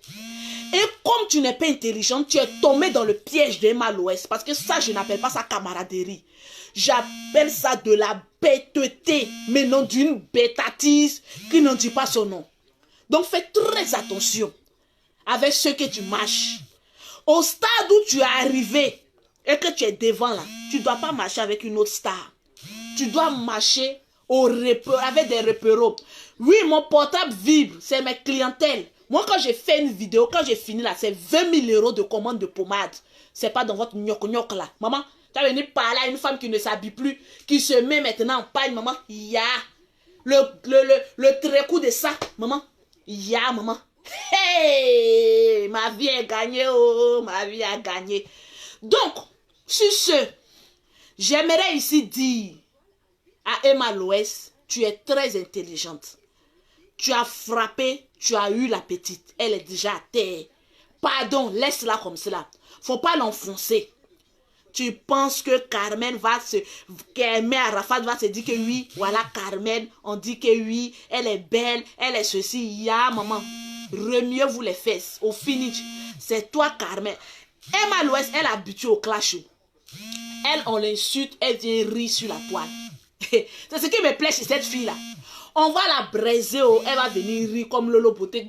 Et comme tu n'es pas intelligente, tu es tombé dans le piège de Mal-Ouest. Parce que ça, je n'appelle pas ça camaraderie. J'appelle ça de la bêteté, mais non d'une bêtatise qui n'en dit pas son nom. Donc fais très attention avec ce que tu marches. Au stade où tu es arrivé, et que tu es devant là, tu ne dois pas marcher avec une autre star. Tu dois marcher avec des repéros. Oui, mon portable vibre, c'est mes clientèles. Moi, quand j'ai fait une vidéo, quand j'ai fini là, c'est 20 000 € de commande de pommade. C'est pas dans votre gnoc là. Maman, tu as venu parler à une femme qui ne s'habille plus, qui se met maintenant en paille, maman. Ya. Le trécoup de ça, maman. Ya, maman. Hey, ma vie est gagnée, oh, ma vie a gagné. Donc, sur ce, j'aimerais ici dire à Emma Loès, tu es très intelligente. Tu as frappé, tu as eu la petite. Elle est déjà à terre. Pardon, laisse-la comme cela. Faut pas l'enfoncer. Tu penses que Carmen qu'Aimé Arafat va se dire que oui, voilà Carmen, on dit que oui, elle est belle, elle est ceci, ya maman. Remuez-vous les fesses, au finish. C'est toi Carmen. Emma Loès, elle est habituée au clash. Elle, on l'insulte, elle vient rire sur la toile. C'est ce qui me plaît chez cette fille-là. On va la braiser, oh, elle va venir rire comme Lolo Beauté,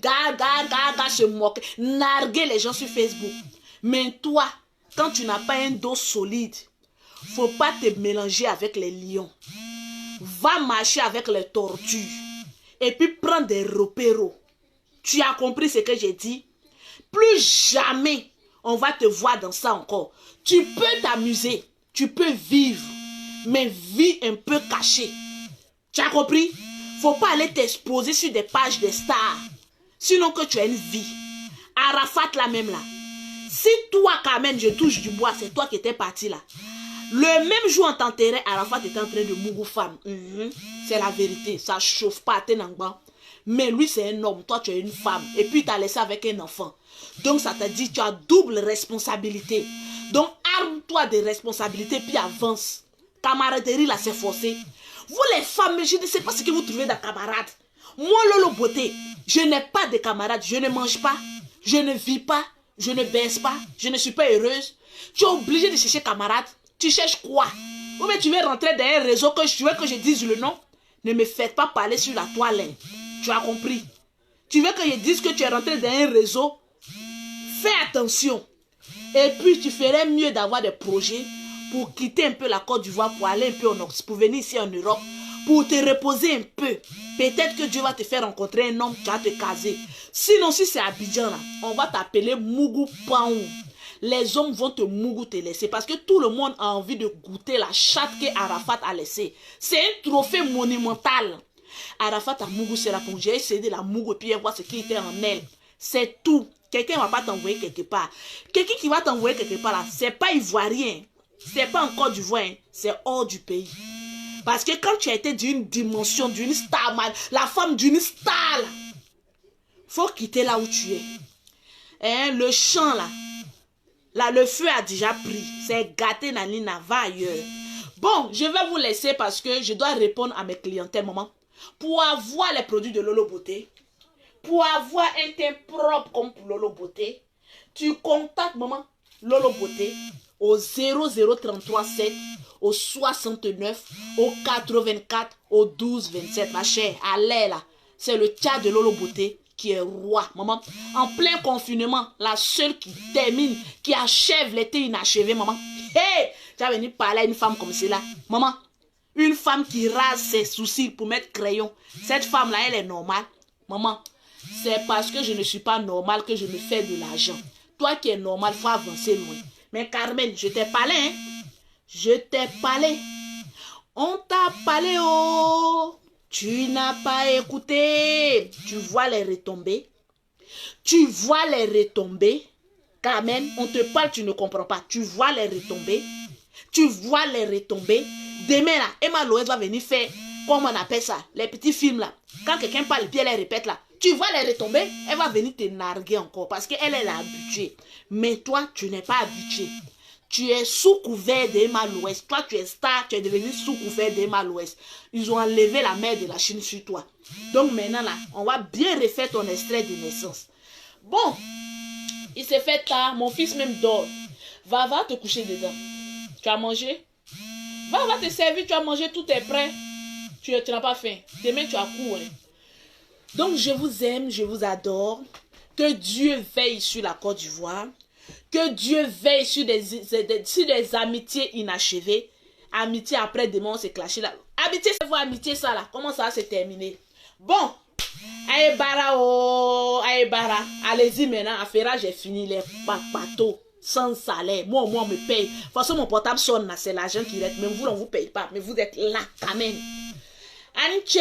se moquer, narguer les gens sur Facebook. Mais toi, quand tu n'as pas un dos solide, faut pas te mélanger avec les lions. Va marcher avec les tortues. Et puis prends des repéros. Tu as compris ce que j'ai dit? Plus jamais on va te voir dans ça encore. Tu peux t'amuser, tu peux vivre, mais vis un peu caché. Tu as compris? Faut pas aller t'exposer sur des pages des stars. Sinon que tu as une vie. Arafat là même là. Si toi quand même je touche du bois, c'est toi qui étais parti là. Le même jour on t'enterrait, Arafat était en train de mougou femme. C'est la vérité. Ça chauffe pas à Tenangba. Mais lui c'est un homme, toi tu es une femme. Et puis il t'a laissé avec un enfant. Donc ça t'a dit tu as double responsabilité. Donc arme-toi des responsabilités puis avance. Camaraderie là c'est forcé. Vous les femmes, je ne sais pas ce que vous trouvez d'un camarade. Moi Lolo Beauté, je n'ai pas de camarades. Je ne mange pas, je ne vis pas, je ne baisse pas, je ne suis pas heureuse. Tu es obligé de chercher camarade. Tu cherches quoi? Ou bien tu veux rentrer dans un réseau que je veux que je dise le nom? Ne me faites pas parler sur la toilette. Tu as compris? Tu veux que je dise que tu es rentré dans un réseau? Fais attention. Et puis tu ferais mieux d'avoir des projets pour quitter un peu la Côte d'Ivoire, pour aller un peu au nord, pour venir ici en Europe, pour te reposer un peu. Peut-être que Dieu va te faire rencontrer un homme qui va te caser. Sinon, si c'est Abidjan, là, on va t'appeler Mougou Paou. Les hommes vont te mougou te laisser parce que tout le monde a envie de goûter la chatte que Arafat a laissée. C'est un trophée monumental. Arafat a mougou c'est la pour j'ai essayé de la mougou et puis voir ce qui était en elle. C'est tout. Quelqu'un ne va pas t'envoyer quelque part. Quelqu'un qui va t'envoyer quelque part là, c'est pas ivoirien. C'est pas encore du voix, hein, c'est hors du pays. Parce que quand tu as été d'une dimension, d'une star, la femme d'une star, faut quitter là où tu es. Hein, le champ là, le feu a déjà pris. C'est gâté, Nanina, va ailleurs. Bon, je vais vous laisser parce que je dois répondre à mes clientèles, maman. Pour avoir les produits de Lolo Beauté, pour avoir un teint propre comme pour Lolo Beauté, tu contactes, maman, Lolo Beauté au 00337, au 69, au 84, au 12 27. Ma chère, allez là. C'est le chat de Lolo Beauté qui est roi, maman. En plein confinement, la seule qui termine, qui achève l'été inachevé, maman. Hey, tu vas venir parler à une femme comme celle-là. Maman, une femme qui rase ses sourcils pour mettre crayon. Cette femme-là, elle est normale. Maman, c'est parce que je ne suis pas normale que je me fais de l'argent. Toi qui es normal, il faut avancer loin. Mais Carmen, je t'ai parlé, hein? Je t'ai parlé. On t'a parlé, oh! Tu n'as pas écouté. Tu vois les retombées. Tu vois les retombées. Carmen, on te parle, tu ne comprends pas. Tu vois les retombées. Tu vois les retombées. Demain, là, Emma Loès va venir faire, comment on appelle ça, les petits films, là. Quand quelqu'un parle, puis elle les répète, là. Tu vois les retombées, elle va venir te narguer encore parce qu'elle est habituée. Mais toi, tu n'es pas habitué. Tu es sous couvert d'Emma Loès. Toi, tu es star, tu es devenu sous couvert d'Emma Loès. Ils ont enlevé la mer de la Chine sur toi. Donc maintenant, là, on va bien refaire ton extrait de naissance. Bon, il s'est fait tard. Mon fils même dort. Va te coucher dedans. Tu as mangé? Va te servir, tu as mangé, tout est prêt. Tu n'as pas faim. Demain, tu as cours. Hein. Donc, je vous aime, je vous adore. Que Dieu veille sur la Côte d'Ivoire. Que Dieu veille sur des amitiés inachevées. Amitié après demain, on s'est clashé là. Amitié, c'est quoi amitié ça là? Comment ça va se terminer? Bon. Aïe bara oh. Aïe bara. Allez-y maintenant. À Ferra, j'ai fini les papatos. Sans salaire. Moi, on me paye. De toute façon, mon portable sonne là. C'est l'argent qui reste. Mais vous, on ne vous paye pas. Mais vous êtes là quand même. Anche.